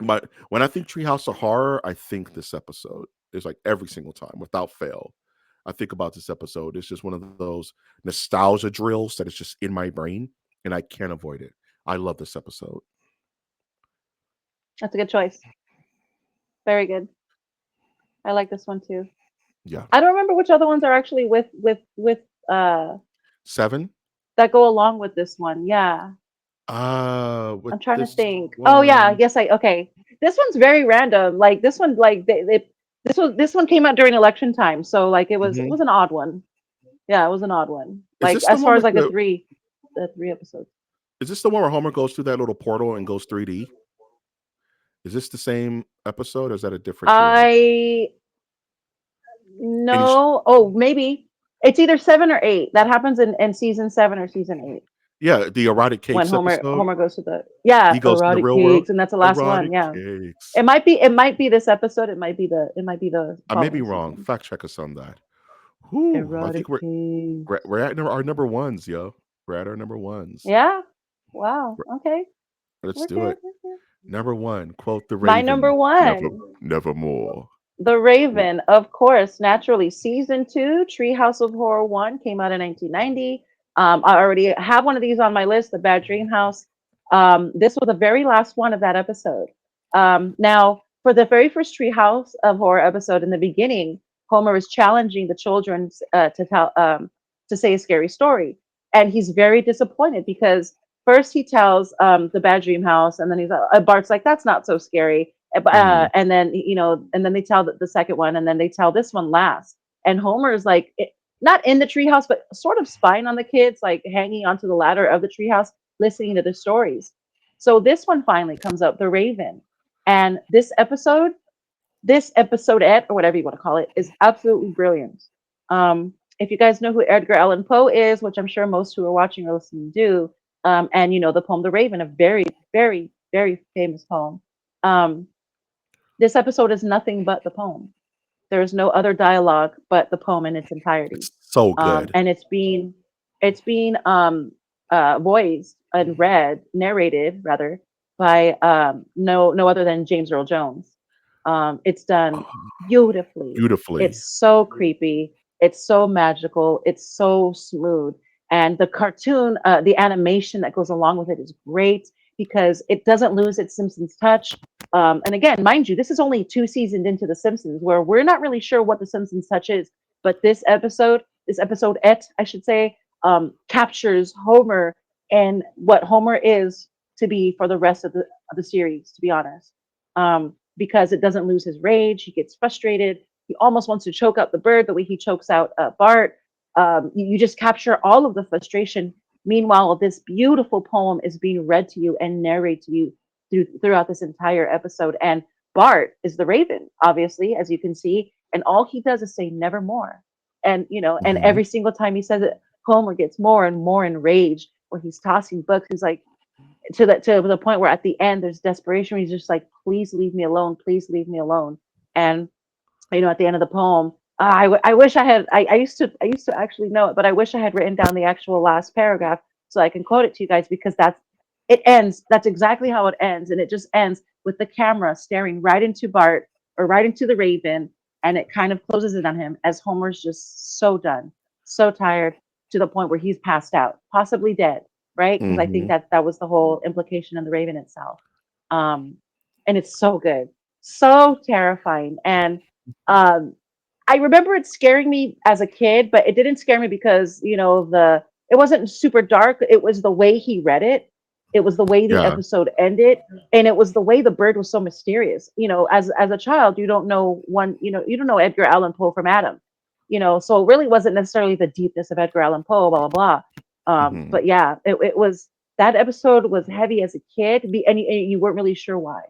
my when I think Treehouse of Horror, I think this episode is like every single time without fail. I think about this episode. It's just one of those nostalgia drills that is just in my brain and I can't avoid it. I love this episode. That's a good choice. Very good. I like this one too. Yeah. I don't remember which other ones are actually with uh 7. that go along with this one. Yeah. With I'm trying to this think. Oh yeah, one. yes I okay. This one's very random. Like this one like this one came out during election time. So like it Mhm. was an odd one. Yeah, it was an odd one. Is Like this the as one far as with like the three episodes. is this the one where Homer goes through that little portal and goes 3D? Is this the same episode or is that a different Treehouse? I And no. Oh, maybe. It's either 7 or 8. That happens in season 7 or season 8 yeah, the erotic when cakes episode. Homer goes to the yeah, He goes to the erotic real world. cakes, and that's the last one. Erotic Yeah. cakes. It might be this episode. It might be the I may be following wrong. season. Fact check us on that. Whoo, I think Erotic cakes. we're at our number ones, yo. We're at our number ones. Yeah. Wow. R- Okay. Let's We're do good. it. We're good. Number one, quote the My number Raven. Never, one. nevermore. The Raven, of course, naturally. Season two, Treehouse of Horror 1 came out in 1990. I already have one of these on my list, The Bad Dream House. This was the very last one of that episode. Now, for the very first Treehouse of Horror episode, in the beginning, Homer is challenging the children to say a scary story, and he's very disappointed because first he tells the Bad Dream House, and then Bart's like, "That's not so scary." Mhm. And then and then they tell the second one, and then they tell this one last. And Homer is like, not in the treehouse, but sort of spying on the kids, like hanging onto the ladder of the treehouse, listening to the stories. So this one finally comes up, The Raven, and this episode or whatever you want to call it, is absolutely brilliant. If you guys know who Edgar Allan Poe is, which I'm sure most who are watching or listening do, and you know the poem The Raven, a very, very, very famous poem. Um, this episode is nothing but the poem. There is no other dialogue but the poem in its entirety, It's so good. and it's being voiced and read, narrated rather, by no other than James Earl Jones. It's done beautifully. Beautifully. It's so creepy. It's so magical. It's so smooth, and the cartoon, the animation that goes along with it is great because it doesn't lose its Simpsons touch. And again, mind you, this is only two seasons into The Simpsons, where we're not really sure what the Simpsons touch is. But this episode et, I should say, captures Homer and what Homer is to be for the rest of the series. To be honest, because it doesn't lose his rage. He gets frustrated. He almost wants to choke out the bird the way he chokes out Bart. You just capture all of the frustration. Meanwhile, this beautiful poem is being read to you and narrated to you throughout this entire episode. And Bart is the Raven, obviously, as you can see, and all he does is say "nevermore." And and Mhm. every single time he says it, Homer gets more and more enraged. Where he's tossing books, he's like, to the point where at the end there's desperation. Where he's just like, "Please leave me alone. Please leave me alone." And at the end of the poem, I wish I had. I used to actually know it, but I wish I had written down the actual last paragraph so I can quote it to you guys, because it ends. That's exactly how it ends, and it just ends with the camera staring right into Bart, or right into the Raven, and it kind of closes in on him as Homer's just so done, so tired, to the point where he's passed out, possibly dead, right? Because I think Mhm. that was the whole implication in the Raven itself. Um, and it's so good, so terrifying, and um, I remember it scaring me as a kid, but it didn't scare me because it wasn't super dark. It was the way he read it. It was the way the Yeah. episode ended, and it was the way the bird was so mysterious. As a child, you don't know Edgar Allan Poe from Adam. So it really wasn't necessarily the deepness of Edgar Allan Poe, blah blah blah. Mhm. But yeah, it was, that episode was heavy as a kid, and you weren't really sure why.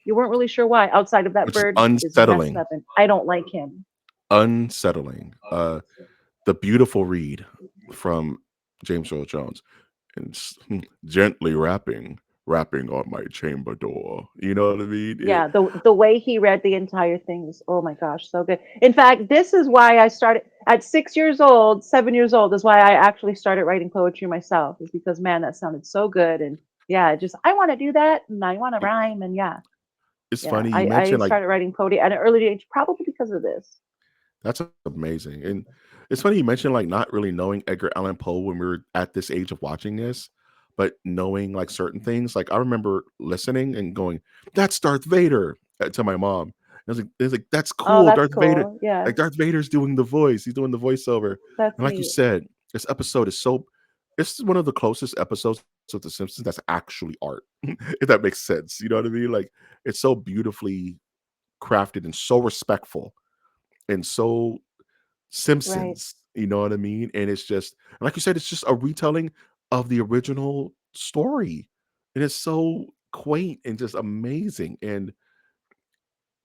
You weren't really sure why. Outside of that Which is bird is messed unsettling. up, and I don't like him. Unsettling. The beautiful read from James Earl Jones, and gently rapping on my chamber door. You know what I mean? Yeah, the way he read the entire thing was, oh my gosh, so good. In fact, this is why I started at 6 years old, 7 years old, is why I actually started writing poetry myself. Is because, man, that sounded so good. And yeah, just I want to do that, and I want to rhyme, and yeah, It's yeah. funny you I mentioned, like, started writing poetry at an early age, probably because of this. that's amazing, and it's funny you mentioned, like, not really knowing Edgar Allan Poe when we were at this age of watching this, but knowing, like, certain things. Like, I remember listening and going, "That's Darth Vader," to my mom. I was like, "That's Oh, cool, that's Darth Vader." cool. Yeah, Like, Darth Vader's doing the voice, he's doing the voiceover, that's and like you neat. said, this episode is so this is one of the closest episodes of The Simpsons that's actually art, if that makes sense, you know what I mean? Like, it's so beautifully crafted and so respectful and so Right, Simpsons, you know what I mean? And it's just, like you said, it's just a retelling of the original story. And it's so quaint and just amazing. And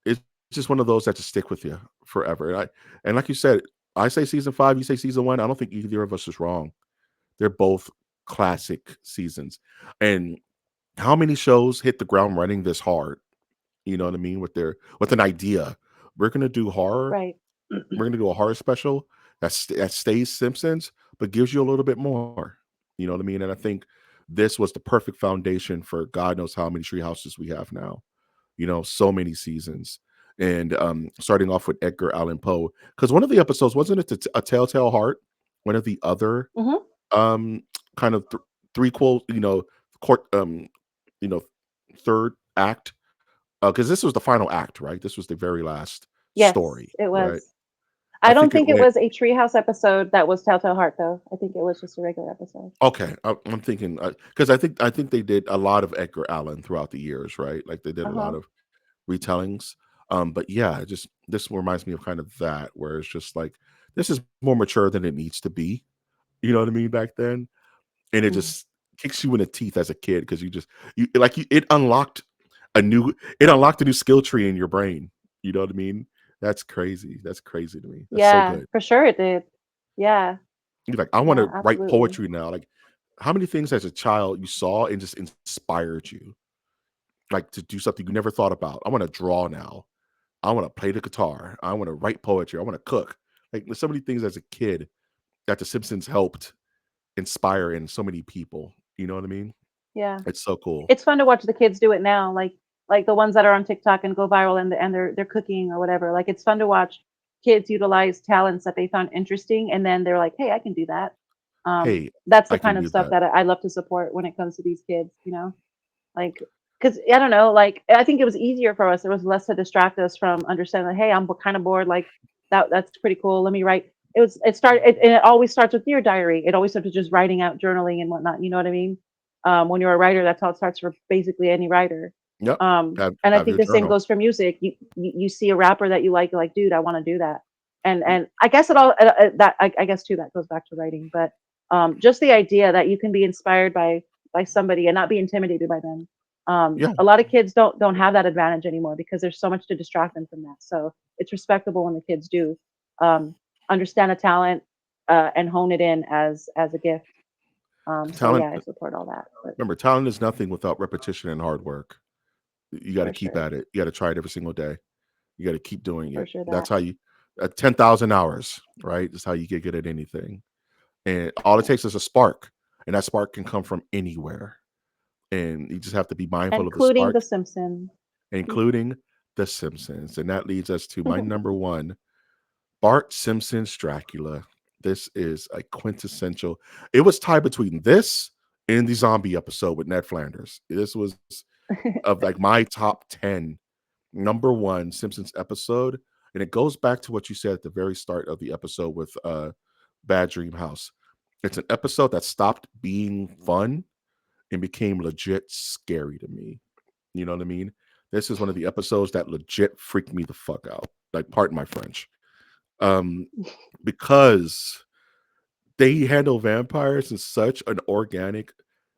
it's just one of those that just stick with you forever. And like you said, I say season 5, you say season 1. I don't think either of us is wrong. They're both classic seasons. And how many shows hit the ground running this hard? You know what I mean? With an idea. We're gonna do horror. right, We're gonna do a horror special that stays Simpsons, but gives you a little bit more. You know what I mean? And I think this was the perfect foundation for God knows how many tree houses we have now. So many seasons. and starting off with Edgar Allan Poe, because one of the episodes wasn't it a Telltale Heart, one of the other Hmm. um kind of threequel, court you know third act, because this was the final act, right? This was the very last Yes, story, it right? was. I I don't think it think it went was a Treehouse episode that was Telltale Heart, though. I think it was just a regular episode. okay. I'm thinking because I think they did a lot of Edgar Allan throughout the years, right? Like they did Uh a lot huh. of retellings. But yeah, just this reminds me of kind of that, where it's just like this is more mature than it needs to be. You know what I mean? Back then, and it Mm. just kicks you in the teeth as a kid because it unlocked a new skill tree in your brain. You know what I mean? That's crazy. That's crazy to me. That's so Yeah, good. for sure it did. Yeah, You're like, I want yeah, to write absolutely. poetry now. Like, how many things as a child you saw and just inspired you, like to do something you never thought about? I want to draw now. I want to play the guitar. I want to write poetry. I want to cook. Like, there's so many things as a kid that The Simpsons helped inspire in so many people. You know what I mean? Yeah. It's so cool. It's fun to watch the kids do it now, like the ones that are on TikTok and go viral and they're cooking or whatever. Like it's fun to watch kids utilize talents that they found interesting and then they're like, "Hey, I can do that." Hey, That's the I can kind of do stuff that. that I love to support when it comes to these kids, you know? Like, because I don't know, like I think it was easier for us. There was less to distract us from understanding. Like, hey, I'm kind of bored. Like that's pretty cool. Let me write. And it always starts with your diary. It always starts with just writing out, journaling and whatnot. You know what I mean? When you're a writer, that's how it starts for basically any writer. Yep. And I Have think your the same journal. goes for music. You see a rapper that you like, you're like, dude, I want to do that. And I guess it all that I guess too that goes back to writing, but just the idea that you can be inspired by somebody and not be intimidated by them. Yeah. A lot of kids don't have that advantage anymore because there's so much to distract them from that. So it's respectable when the kids do um, understand a talent and hone it in as a gift. So Talent. yeah, I support all that, but Remember, talent is nothing without repetition and hard work. You got to for keep sure, at it. You got to try it every single day. You got to keep doing for it. sure That's that. how you 10,000 hours, right? That's how you get good at anything. And all it Yeah. takes is a spark, and that spark can come from anywhere. And you just have to be mindful of the Including spark, The Simpsons. including The Simpsons. And that leads us to my number one, Bart Simpson's Dracula. This is a quintessential. It was tied between this and the zombie episode with Ned Flanders. This was of like my top 10 number one Simpsons episode. And it goes back to what you said at the very start of the episode with Bad Dream House. It's an episode that stopped being fun and became legit scary to me. You know what I mean? This is one of the episodes that legit freaked me the fuck out. Like, pardon my French. Um, because they handle vampires in such an organic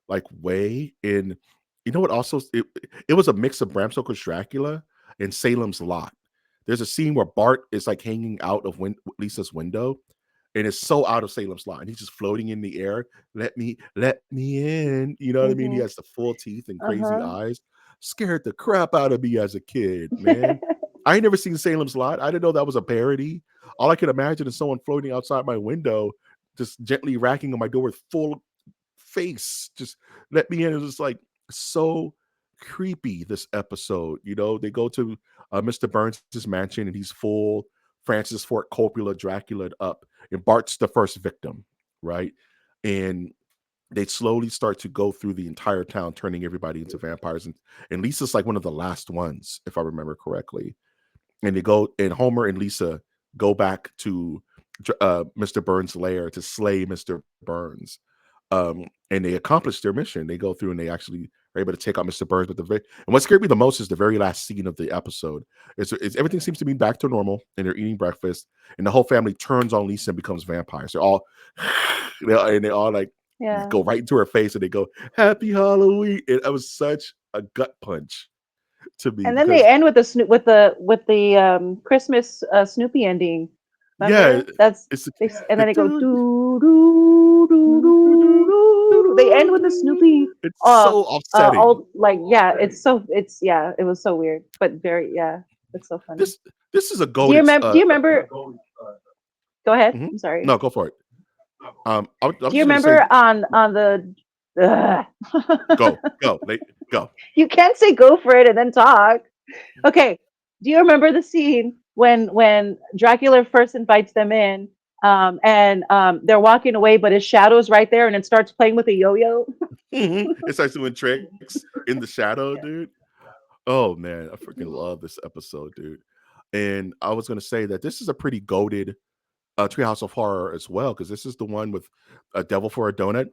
like way. In you know what also it was a mix of Bram Stoker's Dracula and Salem's Lot. There's a scene where Bart is like hanging out of Lisa's window, and it's so out of Salem's Lot, and he's just floating in the air. Let me in. You know what I mean? He Hmm. has the full teeth and crazy Uh-huh. eyes. Scared the crap out of me as a kid, man. I ain't never seen Salem's Lot. I didn't know that was a parody. All I could imagine is someone floating outside my window, just gently racking on my door with full face. Just let me in. It was like so creepy. This episode, they go to Mr. Burns' mansion and he's full Francis Ford Coppola Dracula up, and Bart's the first victim, right? And they slowly start to go through the entire town, turning everybody into vampires. And Lisa's like one of the last ones, if I remember correctly. And they go, and Homer and Lisa go back to Mr. Burns' lair to slay Mr. Burns. And they accomplish their mission. They go through and they actually are able to take out Mr. Burns. And what scared me the most is the very last scene of the episode. It's everything seems to be back to normal, and they're eating breakfast, and the whole family turns on Lisa and becomes vampires. They're all, they all like Yeah. go right into her face, and they go "Happy Halloween." It was such a gut punch to me And then they because end with the Christmas Snoopy ending. yeah, Remember? That's it's and then the they go dude. doo doo doo doo doo. They end with the Snoopy. It's so offsetting. All like yeah, it's yeah, it was so weird, but very yeah, it's so funny. This this is a Do you goaded. remember? Do you remember? Go ahead. Mhm. I'm sorry. No, go for it. I'm Do you just gonna say, remember on the? Ugh. go, go, go. You can't say go for it and then talk. Okay. Do you remember the scene when Dracula first invites them in, and they're walking away, but his shadow's right there, and it starts playing with a yo-yo. It's like doing tricks in the shadow, dude. Oh man, I freaking love this episode, dude. And I was gonna say that this is a pretty goated Treehouse of Horror as well, because this is the one with a devil for a donut.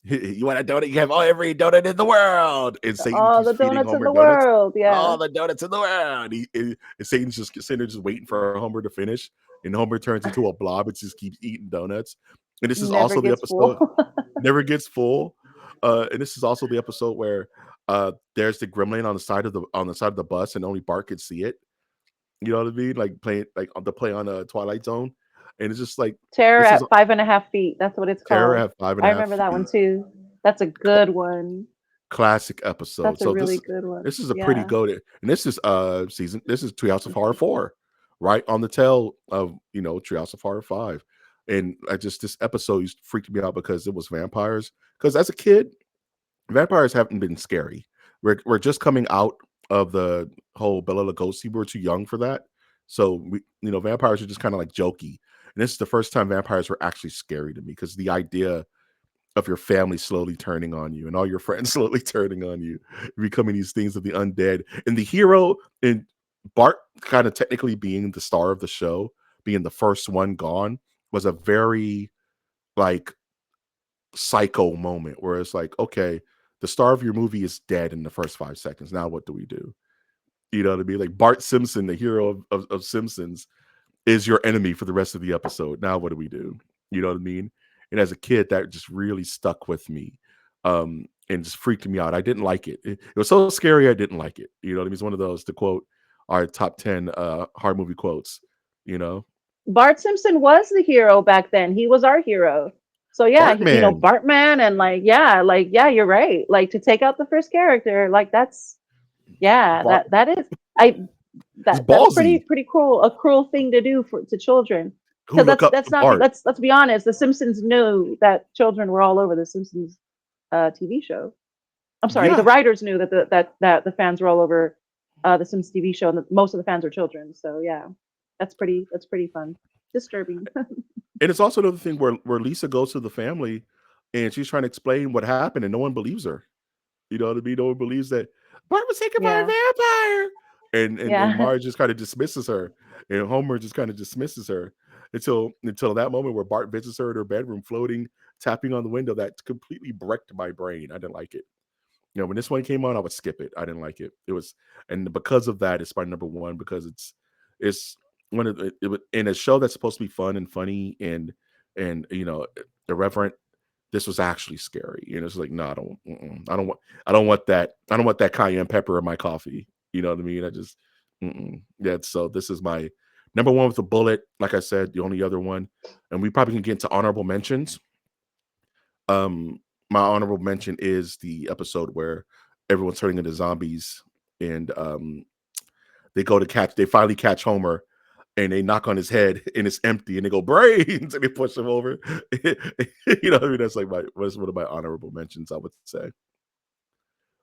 You want a donut? You have every donut in the world. And Satan All keeps the feeding donuts in Homer the donuts. world, yeah. All the donuts in the world. And Satan's just sitting there just waiting for Homer to finish. And Homer turns into a blob and just keeps eating donuts. And this is Never also the gets episode full. never gets full. And this is also the episode where there's the gremlin on the side of the bus, and only Bart could see it. You know what I mean? Like playing like on the play on a Twilight Zone, and it's just like Terror this is at 5.5 feet. That's what it's Terror called. at five and I a half remember that one feet. too. That's a Cl- good one. Classic episode. That's a So really good one. this is a pretty Yeah. goated, and this is Treehouse of Horror 4, right on the tail of Treehouse of Horror 5. And I just this episode used freaked me out because it was vampires. Because as a kid, vampires haven't been scary. We're just coming out of the whole Bela Lugosi. We were too young for that. So vampires are just kind of like jokey. And this is the first time vampires were actually scary to me, because the idea of your family slowly turning on you and all your friends slowly turning on you, becoming these things of the undead. And the hero, and Bart kind of technically being the star of the show, being the first one gone, was a very like psycho moment where it's like, okay, the star of your movie is dead in the first 5 seconds. Now what do we do? You know what I mean? Like Bart Simpson, the hero of Simpsons, is your enemy for the rest of the episode. Now what do we do? You know what I mean? And as a kid, that just really stuck with me. And just freaked me out. I didn't like it. It was so scary, I didn't like it. You know what I mean? It's one of those, to quote our top 10 horror movie quotes, you know. Bart Simpson was the hero back then. He was our hero. So yeah, Bartman. Bartman, and like yeah, you're right. Like to take out the first character, like that's yeah, Bart that is I is that's ballsy. pretty cruel, a cruel thing to do for to children. Who Because look up that's to not Bart. let's be honest. The Simpsons knew that children were all over the Simpsons TV show. I'm sorry, the Yeah. writers knew that the fans were all over the Simpsons TV show, and most of the fans are children. So yeah, that's pretty fun, disturbing. And it's also another thing where Lisa goes to the family and she's trying to explain what happened, and no one believes her. You know what I mean? No one believes that Bart was taken by a Yeah, vampire. And yeah. Marge just kind of dismisses her. And Homer just kind of dismisses her until that moment where Bart visits her in her bedroom, floating, tapping on the window. That completely wrecked my brain. I didn't like it. When this one came on, I would skip it. I didn't like it. It was, and because of that, it's my number one, because it's one of in a show that's supposed to be fun and funny and irreverent. This was actually scary, and it's like, no, I don't want that. I don't want that cayenne pepper in my coffee. You know what I mean? I just, yeah. So this is my number one with a bullet. Like I said, the only other one, and we probably can get into honorable mentions. Um, my honorable mention is the episode where everyone's turning into zombies, and they finally catch Homer, and they knock on his head and it's empty, and they go brains, and they push him over. You know what I mean? That's like that's one of my honorable mentions, I would say.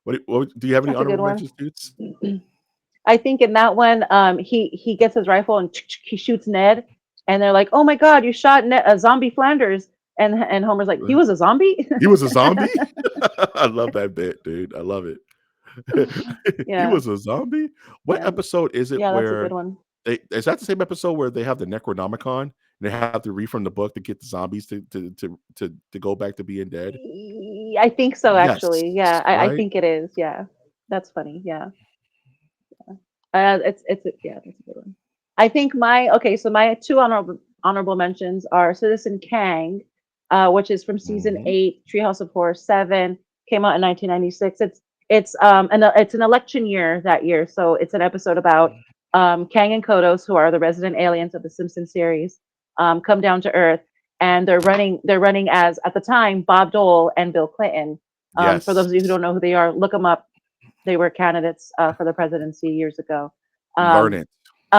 What do you have any That's a good honorable one. mentions, dudes? I think in that one, he gets his rifle and he shoots Ned, and they're like, "Oh my God, you shot Ned, a zombie Flanders," and Homer's like, "He was a zombie." He was a zombie. I love that bit, dude. I love it. He Yeah, was a zombie. What yeah, episode is it yeah. That's a good where one. is that the same episode where they have the Necronomicon and they have to read from the book to get the zombies to go back to being dead? I think so, Yes, actually. Yeah, I right? think it is. Yeah, that's funny. Yeah, yeah, that's a good one. I think my okay. So my two honorable mentions are Citizen Kang, which is from season Mhm. 8, Treehouse of Horror 7, came out in 1996. It's an election year that year, so it's an episode about Kang and Kodos, who are the resident aliens of the Simpson series, come down to Earth, and they're running as, at the time, Bob Dole and Bill Clinton. For those of you who Yes. don't know who they are, look them up. They were candidates for the presidency years ago. Learn Um,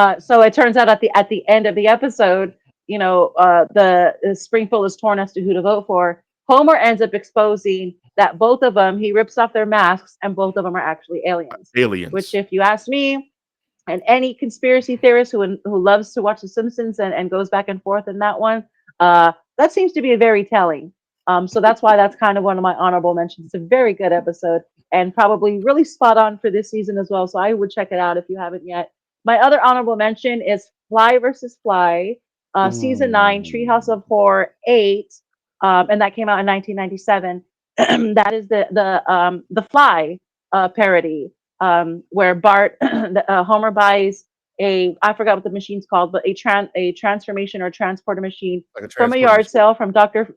it. so it turns out at the end of the episode, the Springfield is torn as to who to vote for. Homer ends up exposing that both of them, he rips off their masks, and both of them are actually aliens. Which, Aliens. if you ask me, And any conspiracy theorist who loves to watch The Simpsons and goes back and forth in that one, that seems to be very telling. So that's why that's kind of one of my honorable mentions. It's a very good episode and probably really spot on for this season as well. So I would check it out if you haven't yet. My other honorable mention is Fly versus Fly, season 9, Treehouse Ooh, of Horror 8, and that came out in 1997. That is the Fly parody, where Bart Homer buys a, I forgot what the machine's called, but a transformation or transporter machine like a from a transporter yard machine. sale from Dr.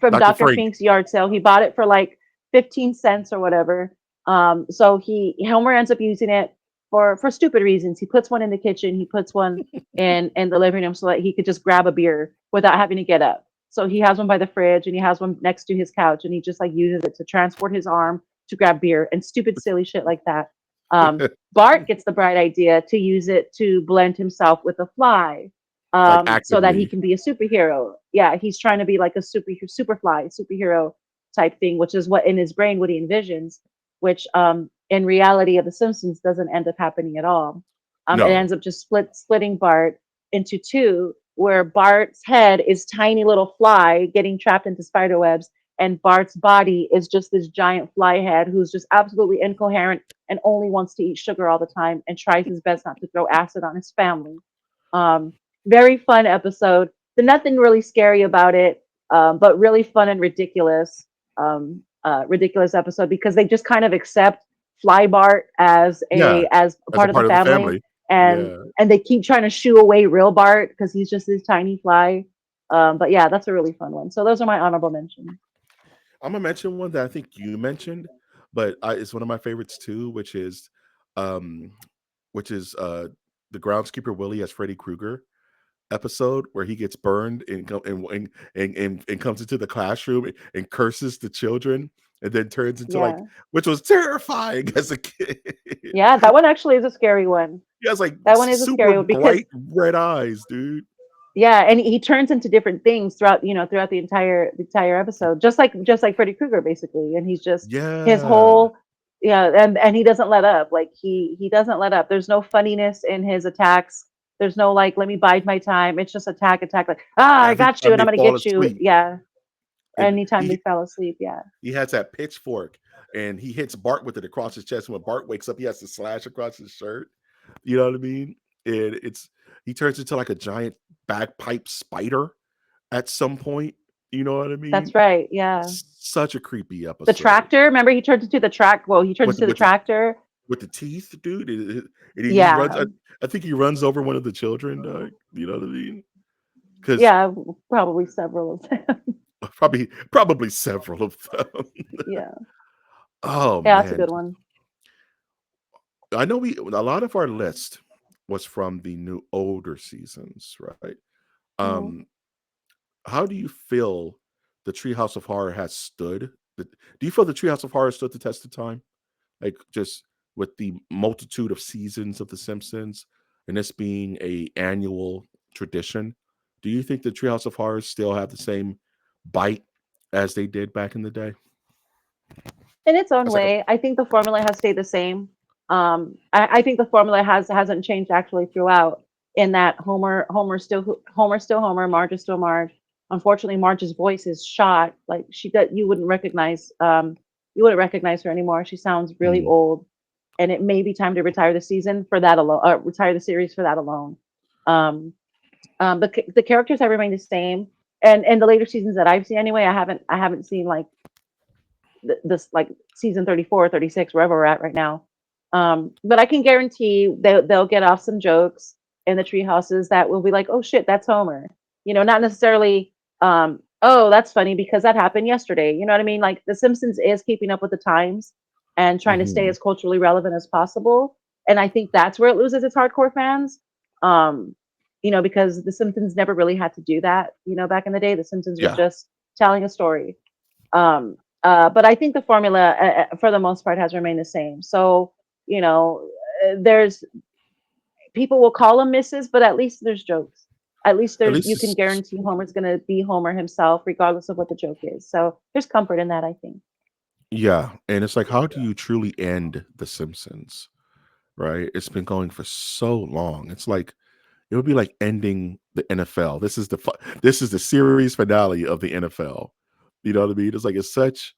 Dr. Frank. Fink's yard sale. He bought it for like 15 cents or whatever. So Homer ends up using it for stupid reasons. He puts one in the kitchen, he puts one in the living room so that he could just grab a beer without having to get up. So he has one by the fridge and he has one next to his couch and he just like uses it to transport his arm to grab beer and stupid silly shit like that. Bart gets the bright idea to use it to blend himself with a fly, Like so that he actively. can be a superhero. Yeah, he's trying to be like a superfly superhero type thing, which is what in his brain what he envisions, which in reality of The Simpsons doesn't end up happening at all. It No. ends up just splitting Bart into two, where Bart's head is tiny little fly getting trapped into spider webs, and Bart's body is just this giant fly head who's just absolutely incoherent and only wants to eat sugar all the time and tries his best not to throw acid on his family. Um, Very fun episode. There's nothing really scary about it, but really fun and ridiculous. Ridiculous episode because they just kind of accept Fly Bart Yeah. as a As a part of the part of the family, family. and Yeah. they keep trying to shoo away real Bart because he's just this tiny fly. But yeah, that's a really fun one. So those are my honorable mentions. I'm gonna mention one that I think you mentioned, but it's one of my favorites too, um, which is the groundskeeper Willie as Freddy Krueger episode where he gets burned and comes into the classroom and curses the children and then turns into like, Yeah, which was terrifying as a kid. yeah, that one actually is a scary one. He has like That one is a super scary one because bright red eyes, dude. yeah, and he turns into different things throughout, throughout the entire episode, just like Freddy Krueger basically, and he's just his Yeah. whole, yeah, and he doesn't let up. Like he doesn't let up. There's no funniness in his attacks. There's no like, let me bide my time. It's just attack, attack. Like I Every got you, time and I'm they gonna fall get you. asleep, Yeah, and anytime they fell asleep. Yeah, he has that pitchfork and he hits Bart with it across his chest. And when Bart wakes up, he has to slash across his shirt. You know what I mean? And he turns into like a giant bagpipe spider at some point. You know what I that's mean? right. Yeah, Such a creepy the episode tractor. Remember, he turns into the track. Well, he turns with into the tractor. with the teeth, dude. And he runs. Yeah, I think he runs over one of the children. You know what I mean? Because yeah, probably several of them. probably several of them. Yeah, Oh yeah, that's a man, good one. I know we a lot of our list was from the new older seasons, right? Mhm. Um, how do you feel the Treehouse of Horror has stood? Do you feel the Treehouse of Horror stood the test of time? Like just with the multitude of seasons of The Simpsons and this being a annual tradition, do you think the Treehouse of Horror still have the same bite as they did back in the day? In its own That's like a way, I think the formula has stayed the same. I think the formula hasn't changed actually throughout. In that Homer, Homer, Marge is still Marge. Unfortunately, Marge's voice is shot. Like you wouldn't recognize her anymore. She sounds really Mhm. old, and it may be time to retire the season for that alone. Retire the series for that alone. Um, the characters have remained the same, and in the later seasons that I've seen anyway, I haven't seen like this like season 34 or 36 wherever we're at right now, but I can guarantee they'll get off some jokes in the tree houses that will be like, oh shit, that's Homer, not necessarily, oh that's funny because that happened yesterday, you know what I mean, like the Simpsons is keeping up with the times and trying to stay Mhm. as culturally relevant as possible, and I think that's where it loses its hardcore fans, um because the Simpsons never really had to do that, back in the day the Simpsons was Yeah. just telling a story, but I think the formula, for the most part, has remained the same. So, there's people will call them misses, but at least there's jokes. At least At there's least you can it's guarantee Homer's gonna be Homer himself, regardless of what the joke is. So there's comfort in that, I think. yeah, and it's like, how do you truly end The Simpsons? right? It's been going for so long. It's like it would be like ending the NFL. This is the series finale of the NFL. You know what I mean? It's like it's such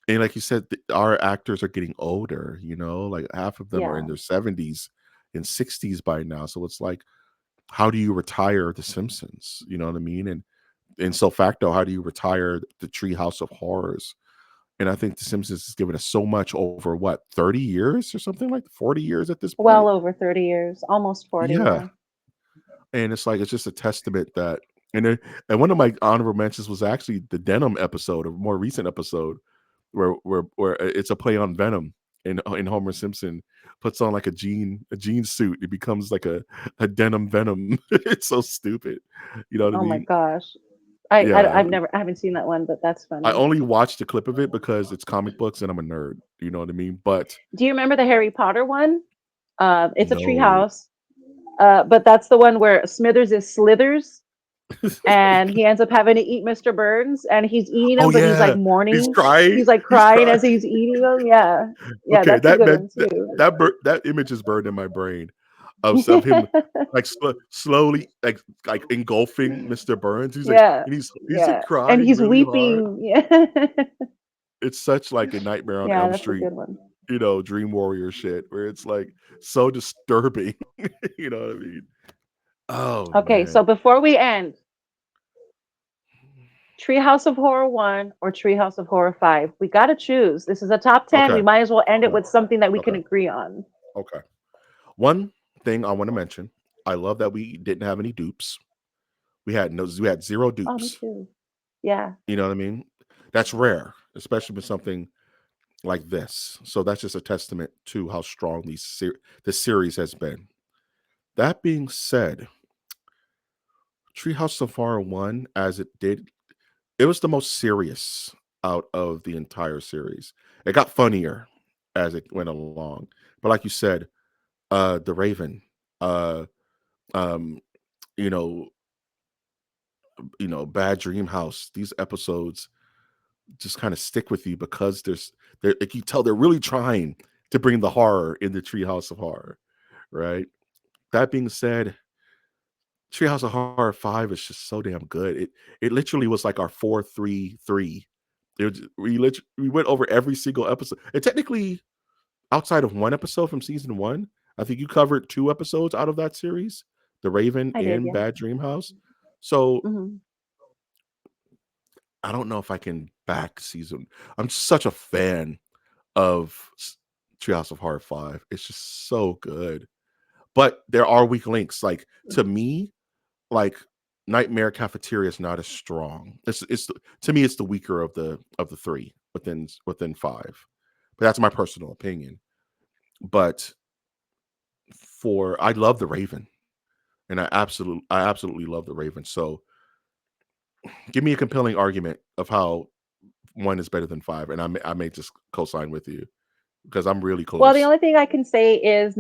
and like you said, our actors are getting older. Like half of them are in Yeah. their 70s and 60s by now. So it's like, how do you retire The Simpsons? You know what I mean? And so facto, how do you retire the Treehouse of Horrors? And I think The Simpsons has given us so much over what 30 years or something like 40 years at this Well point. over 30 years, almost 40, Yeah, yeah. and it's like it's just a testament that. And one of my honorable mentions was actually the Denim episode, a more recent episode, where it's a play on Venom. In Homer Simpson puts on like a jean suit. It becomes like a denim Venom. It's so stupid. You know what I Oh my mean? gosh. Yeah. I haven't seen that one, but that's I funny. only watched a clip of it because it's comic books and I'm a nerd. You know what I mean? But Do you remember the Harry Potter one? It's a no. treehouse, but that's the one where Smithers is Slithers, and he ends up having to eat Mr. Burns, and he's eating Oh him, but he's like yeah, he's mourning. crying. He's like He's crying crying. as he's eating them. Yeah, yeah, Okay, that's a that good meant one that too. that image is burned in my brain of him like slowly like engulfing Mr. Burns. He's like Yeah, he's like yeah, and crying he's really hard. weeping. Yeah, It's such like a Nightmare on yeah, Elm that's a Street, good one. Dream Warrior shit, where it's like so disturbing. You know what I mean? Oh Okay, man. so before we end, Treehouse of Horror 1 or Treehouse of Horror 5, we got to choose. This is a top 10. Okay. We might as well end it Okay. with something that we can Okay. agree on. Okay. One thing I want to mention, I love that we didn't have any dupes. We had zero Oh, me dupes. too. Yeah. You know what I mean? That's rare, especially with something like this. So that's just a testament to how strong the series has been. That being said, Treehouse of Horror 1, as it did, it was the most serious out of the entire series. It got funnier as it went along. But like you said, The Raven, uh, um, you know, Bad Dream House, these episodes just kind of stick with you because like you tell they're really trying to bring the horror in the Treehouse of Horror, right? That being said, Treehouse of Horror 5 is just so damn good. It literally was like our 4-3-3. We went over every single episode. And technically, outside of one episode from season one, I think you covered two episodes out of that series, The Raven I did, and yeah. Bad Dream House. So Hmm. I don't know if I can back season. I'm such a fan of Treehouse of Horror 5. It's just so good. But there are weak links. Like to me, like Nightmare Cafeteria is not as strong. To me, it's the weaker of the three within five. But that's my personal opinion. But I love the Raven, and I absolutely love the Raven. So give me a compelling argument of how one is better than five, and I may just co-sign with you because I'm really Well, the close. only thing I can say is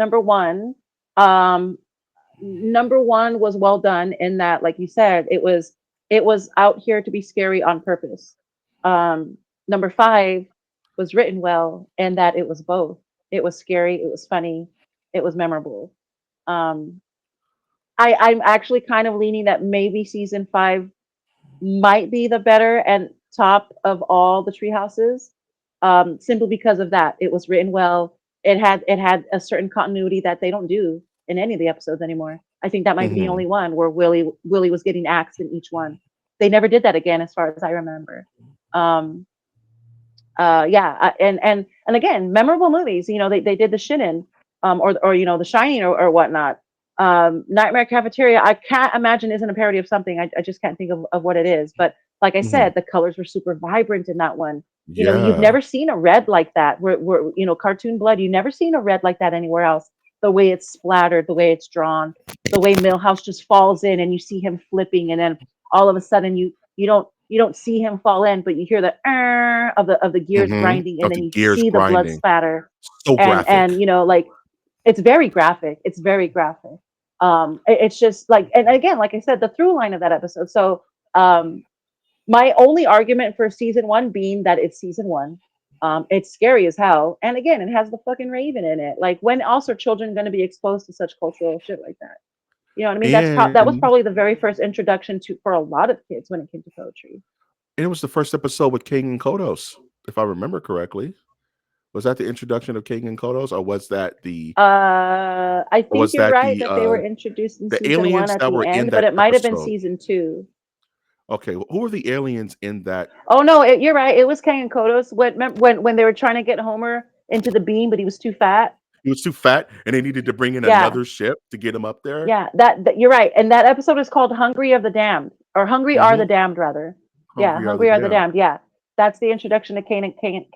um, number one was well done in that, like you said, it was out here to be scary on purpose. Number five was written well in that it was both. It was scary, it was funny, it was memorable. Um, I'm actually kind of leaning that maybe season five might be the better and top of all the tree houses, simply because of that. It was written well. It had a certain continuity that they don't do in any of the episodes anymore. I think that might be the Hmm. only one where Willie was getting axed in each one. They never did that again, as far as I remember. Um, yeah, and again, memorable movies. They did the Shinin, or the Shining, or whatnot. Nightmare Cafeteria, I can't imagine isn't a parody of something. I just can't think of what it is. But like I Hmm. said, the colors were super vibrant in that one. You've Yeah. never seen a red like that. Where cartoon blood. You've never seen a red like that anywhere else. The way it's splattered, the way it's drawn, the way Millhouse just falls in and you see him flipping, and then all of a sudden you don't see him fall in, but you hear the of the gears Hmm. grinding, and Of then the you gears see the blood grinding. spatter, So graphic. and like it's very graphic. It's very graphic. It's just like, and again, like I said, the through line of that episode. So, my only argument for season one being that it's season one. It's scary as hell. And again, it has the fucking raven in it. Like, when else are children going to be exposed to such cultural shit like that? You know what I mean? That was And probably the very first introduction to for a lot of kids when it came to poetry. it was the first episode with King and Kodos, if I remember correctly. Was that the introduction of King and Kodos, or I think was you're that right that they were introduced in the season one aliens at that the were in end, but that it might have been episode? season two. Okay, who were the aliens in that? Oh no, you're right. It was Kang and Kodos. When they were trying to get Homer into the beam, but he was too fat. He was too fat, and they needed to bring in Yeah, another ship to get him up there. yeah. That you're right. And that episode is called "Hungry of the Damned" or "Hungry Are the Hmm. Damned" rather. Yeah, Hungry are the "Hungry Are the damned. Damned." Yeah, that's the introduction to Kang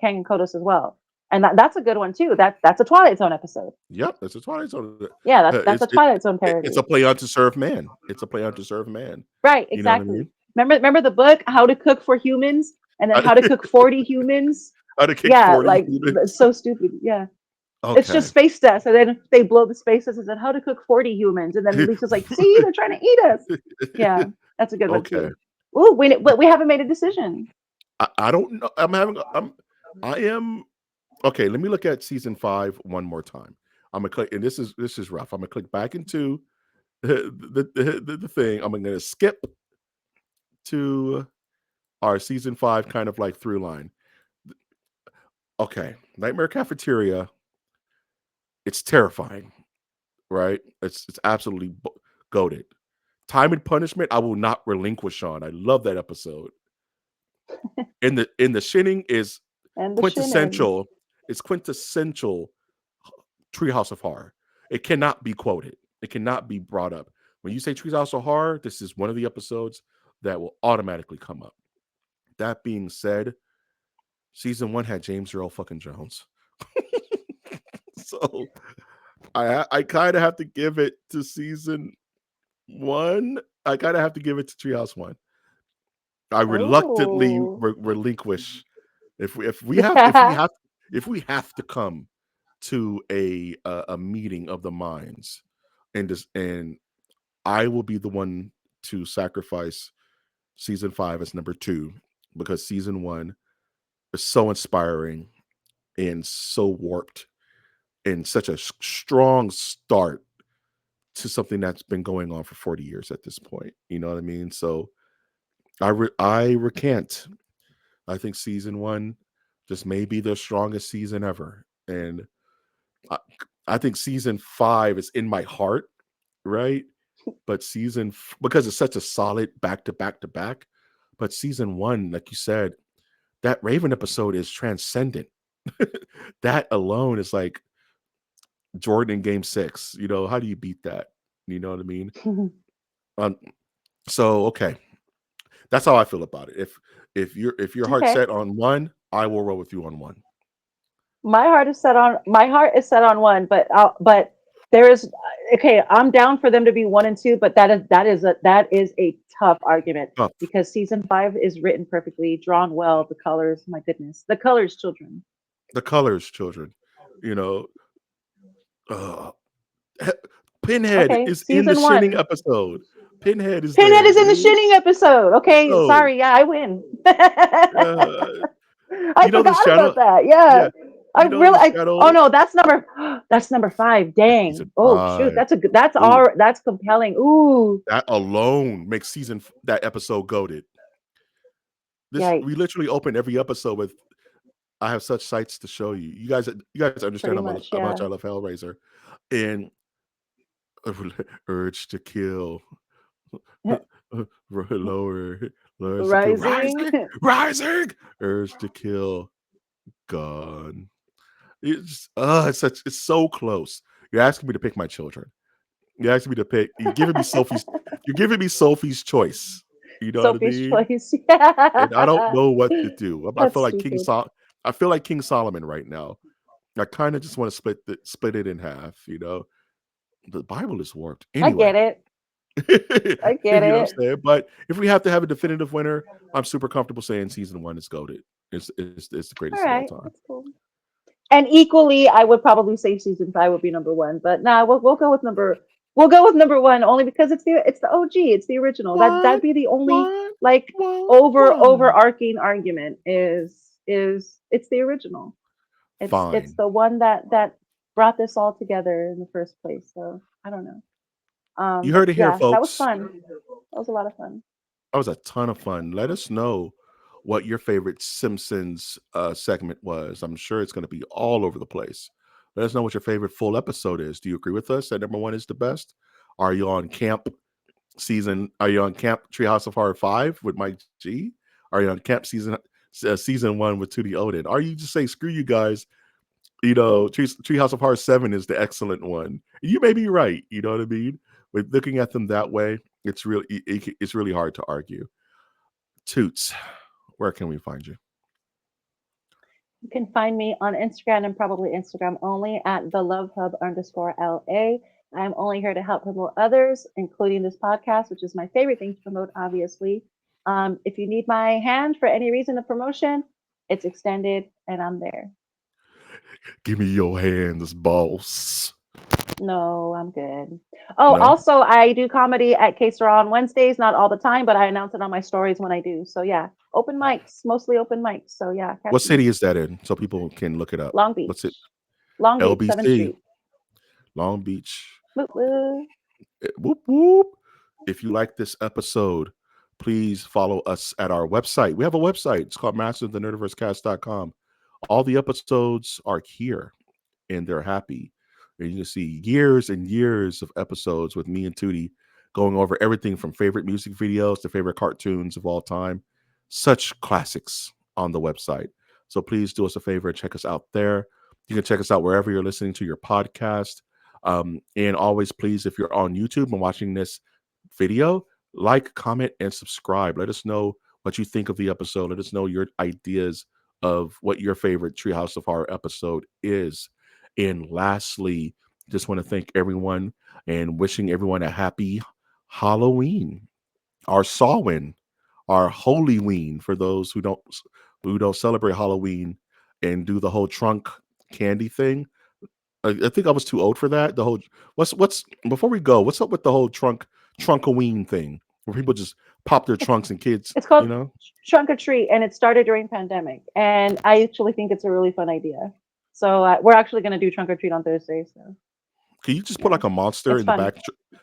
and Kodos as well. And that's a good one too. That's a Twilight Zone episode. Yep, it's a Twilight Zone. Yeah, that's It's a Twilight Zone it's a parody. play on to serve man. It's a play on to serve man. Right, You know what I exactly. mean? Remember the book How to Cook for Humans, and then How How to Cook 40 Humans. to kick Yeah, 40 like it's humans. so stupid. Yeah. It's just Okay. space dust, and then they blow the space dust and said how to cook 40 humans, and then Lisa's like, "See, they're trying to eat us." Yeah, that's a good one Okay. too. Ooh, we haven't made a decision. I don't know. I am okay. Let me look at season 5 one more time. I'm gonna click, and this is rough. I'm gonna click back into the thing. I'm gonna skip to our season 5 kind of like through line. Okay, Nightmare Cafeteria. It's terrifying, right? It's absolutely goaded. Time and Punishment. I will not relinquish on. I love that episode. In the Shinning is And the Shinnins. quintessential. It's quintessential Treehouse of Horror. It cannot be quoted. It cannot be brought up. When you say Treehouse of Horror, this is one of the episodes that will automatically come up. That being said, season 1 had James Earl fucking Jones. So I kind of have to give it to season 1. I kind of have to give it to Treehouse 1. I reluctantly Oh, relinquish if we have yeah. if we have to come to a meeting of the minds, and I will be the one to sacrifice season 5 as number 2, because season 1 is so inspiring and so warped and such a strong start to something that's been going on for 40 years at this point. You know what I mean? So I recant. I think season 1 just may be the strongest season ever, and I, I think season 5 is in my heart, right? But because it's such a solid back to back to back. But season 1, like you said, that Raven episode is transcendent. That alone is like Jordan in Game 6. You know, how do you beat that? You know what I mean? Um, so okay, that's how I feel about it. If your heart's Okay. set on 1, I will roll with you on 1. My heart is set on one, but there is okay. I'm down for them to be 1 and 2, but that is a tough argument Oh, because season 5 is written perfectly, drawn well. The colors, my goodness, the colors, children. the colors, children. You know, uh, he- Pinhead Okay, is in the season Shinning one. episode. Pinhead is Pinhead there, is in the dude. Shinning episode. Okay, So, sorry, yeah, I win. uh, I you know this forgot about channel? that. Yeah, Yeah, I you know really. this Oh channel? no, that's number 5. That's season Dang. Oh shoot, 5. that's a good. That's Ooh, our. That's compelling. Ooh, that alone makes that episode goaded. This we yikes. literally open every episode with "I have such sights to show you." You guys understand Pretty how much, much yeah. I love Hellraiser, and urge to kill. Lower, urge to kill, Rising. rising, urge to kill, gone. It's so close. You're asking me to pick my children. You're asking me to pick. You're giving me Sophie's choice. You know what I Sophie's mean? choice. And I don't Yeah. know what to do. I feel That's like stupid. I feel like King Solomon right now. I kind of just want to split it in half. You know, the Bible is warped I anyway. get it. I You get know what I'm it. saying? But if we have to have a definitive winner, I'm super comfortable saying season 1 is goated. It's the All greatest of all right, time. that's cool. And equally, I would probably say season 5 would be number 1, but nah, we'll go with number 1 only because it's the OG, it's the original. That'd One, be the only one, like one, one. overarching argument is is it's the original. It's Fine. the one that brought this all together in the first place. So I don't know. You But heard it here, yeah, that was folks. fun. That was a lot of fun. That was a ton of fun. Let us know what your favorite Simpsons segment was. I'm sure it's going to be all over the place. Let us know what your favorite full episode is. Do you agree with us that number one is the best? Are you on camp season? Are you on camp Treehouse of Horror 5 with Mike G? Are you on camp season one with Tootie Odin? Are you just saying screw you guys? Treehouse of Horror 7 is the excellent one. You may be right. You know what I mean? With looking at them that way, it's really hard to argue. Toots, where can we find you? You can find me on Instagram and probably Instagram only at the Love Hub underscore LA. I'm only here to help promote others, including this podcast, which is my favorite thing to promote, obviously. If you need my hand for any reason of promotion, it's extended and I'm there. Give me your hands, boss. No, I'm good. Oh, No? also, I do comedy at Kesera on Wednesdays, not all the time, but I announce it on my stories when I do. So, yeah, open mics, mostly open mics. So, yeah, What catch me. city is that in so people can look it up? Long What's it? Beach. Long Beach, 7th LBC, Street. Long Beach. Woo woo. Whoop, whoop. If you like this episode, please follow us at our website. We have a website. It's called masterofthenerdiversecast.com. All the episodes are here and they're happy. And you can see years and years of episodes with me and Tootie going over everything from favorite music videos to favorite cartoons of all time. Such classics on the website. So please do us a favor and check us out there. You can check us out wherever you're listening to your podcast. And always, please, if you're on YouTube and watching this video, like, comment, and subscribe. Let us know what you think of the episode. Let us know your ideas of what your favorite Treehouse of Horror episode is. And lastly, just want to thank everyone and wishing everyone a happy Halloween, our Samhain, our Holyween for those who don't celebrate Halloween and do the whole trunk candy thing. I think I was too old for that. The whole what's before we go, what's up with the whole trunkoween thing where people just pop their It's trunks and kids, it's called Trunk or Treat, and it started during pandemic. And I actually think it's a really fun idea. So we're actually going to do Trunk or Treat on Thursday. So can you just put yeah, like a monster it's in the fun. back?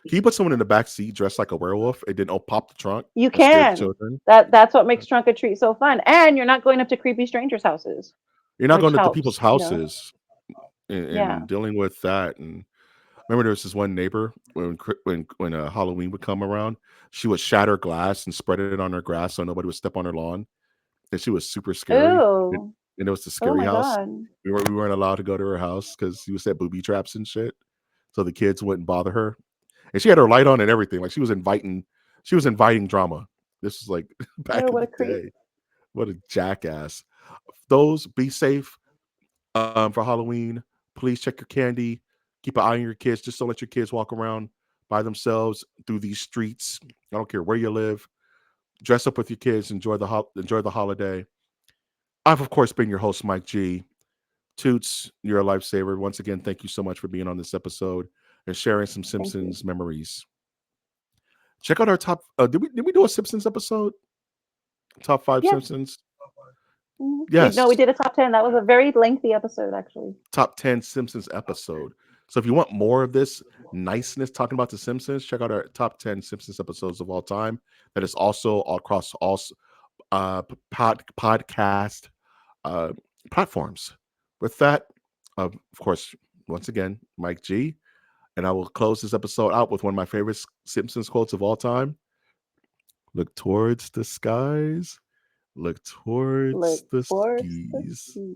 Can you put someone in the back seat dressed like a werewolf and then pop the trunk You and scare the can. children? That's what makes Trunk or Treat so fun. And you're not going up to creepy strangers' houses, You're not which going to people's helps. houses Yeah. and dealing with that. And remember, there was this one neighbor when Halloween would come around, she would shatter glass and spread it on her grass so nobody would step on her lawn. And she was super scary. Ooh. And it was the Oh scary my house. God. We weren't allowed to go to her house because she would set booby traps and shit. So the kids wouldn't bother her. And she had her light on and everything. Like she was inviting drama. This was like back Oh, in what a the creep. day. What a jackass. Those be safe for Halloween. Please check your candy. Keep an eye on your kids. Just don't let your kids walk around by themselves through these streets. I don't care where you live. Dress up with your kids. Enjoy the holiday. I've of course been your host, Mike G. Toots, you're a lifesaver. Once again, thank you so much for being on this episode and sharing some Thank you. Simpsons memories. Check out our top. Did we do a Simpsons episode? Top five Yeah. Simpsons. We no, we Yes, did a top 10. That was a very lengthy episode, actually. top 10 Simpsons episode. So if you want more of this niceness talking about the Simpsons, check out our top 10 Simpsons episodes of all time. That is also all across all podcast uh, platforms. With that, of course, once again, Mike G. And I will close this episode out with one of my favorite Simpsons quotes of all time. Look towards the skies, look Look towards the towards the skis. sea.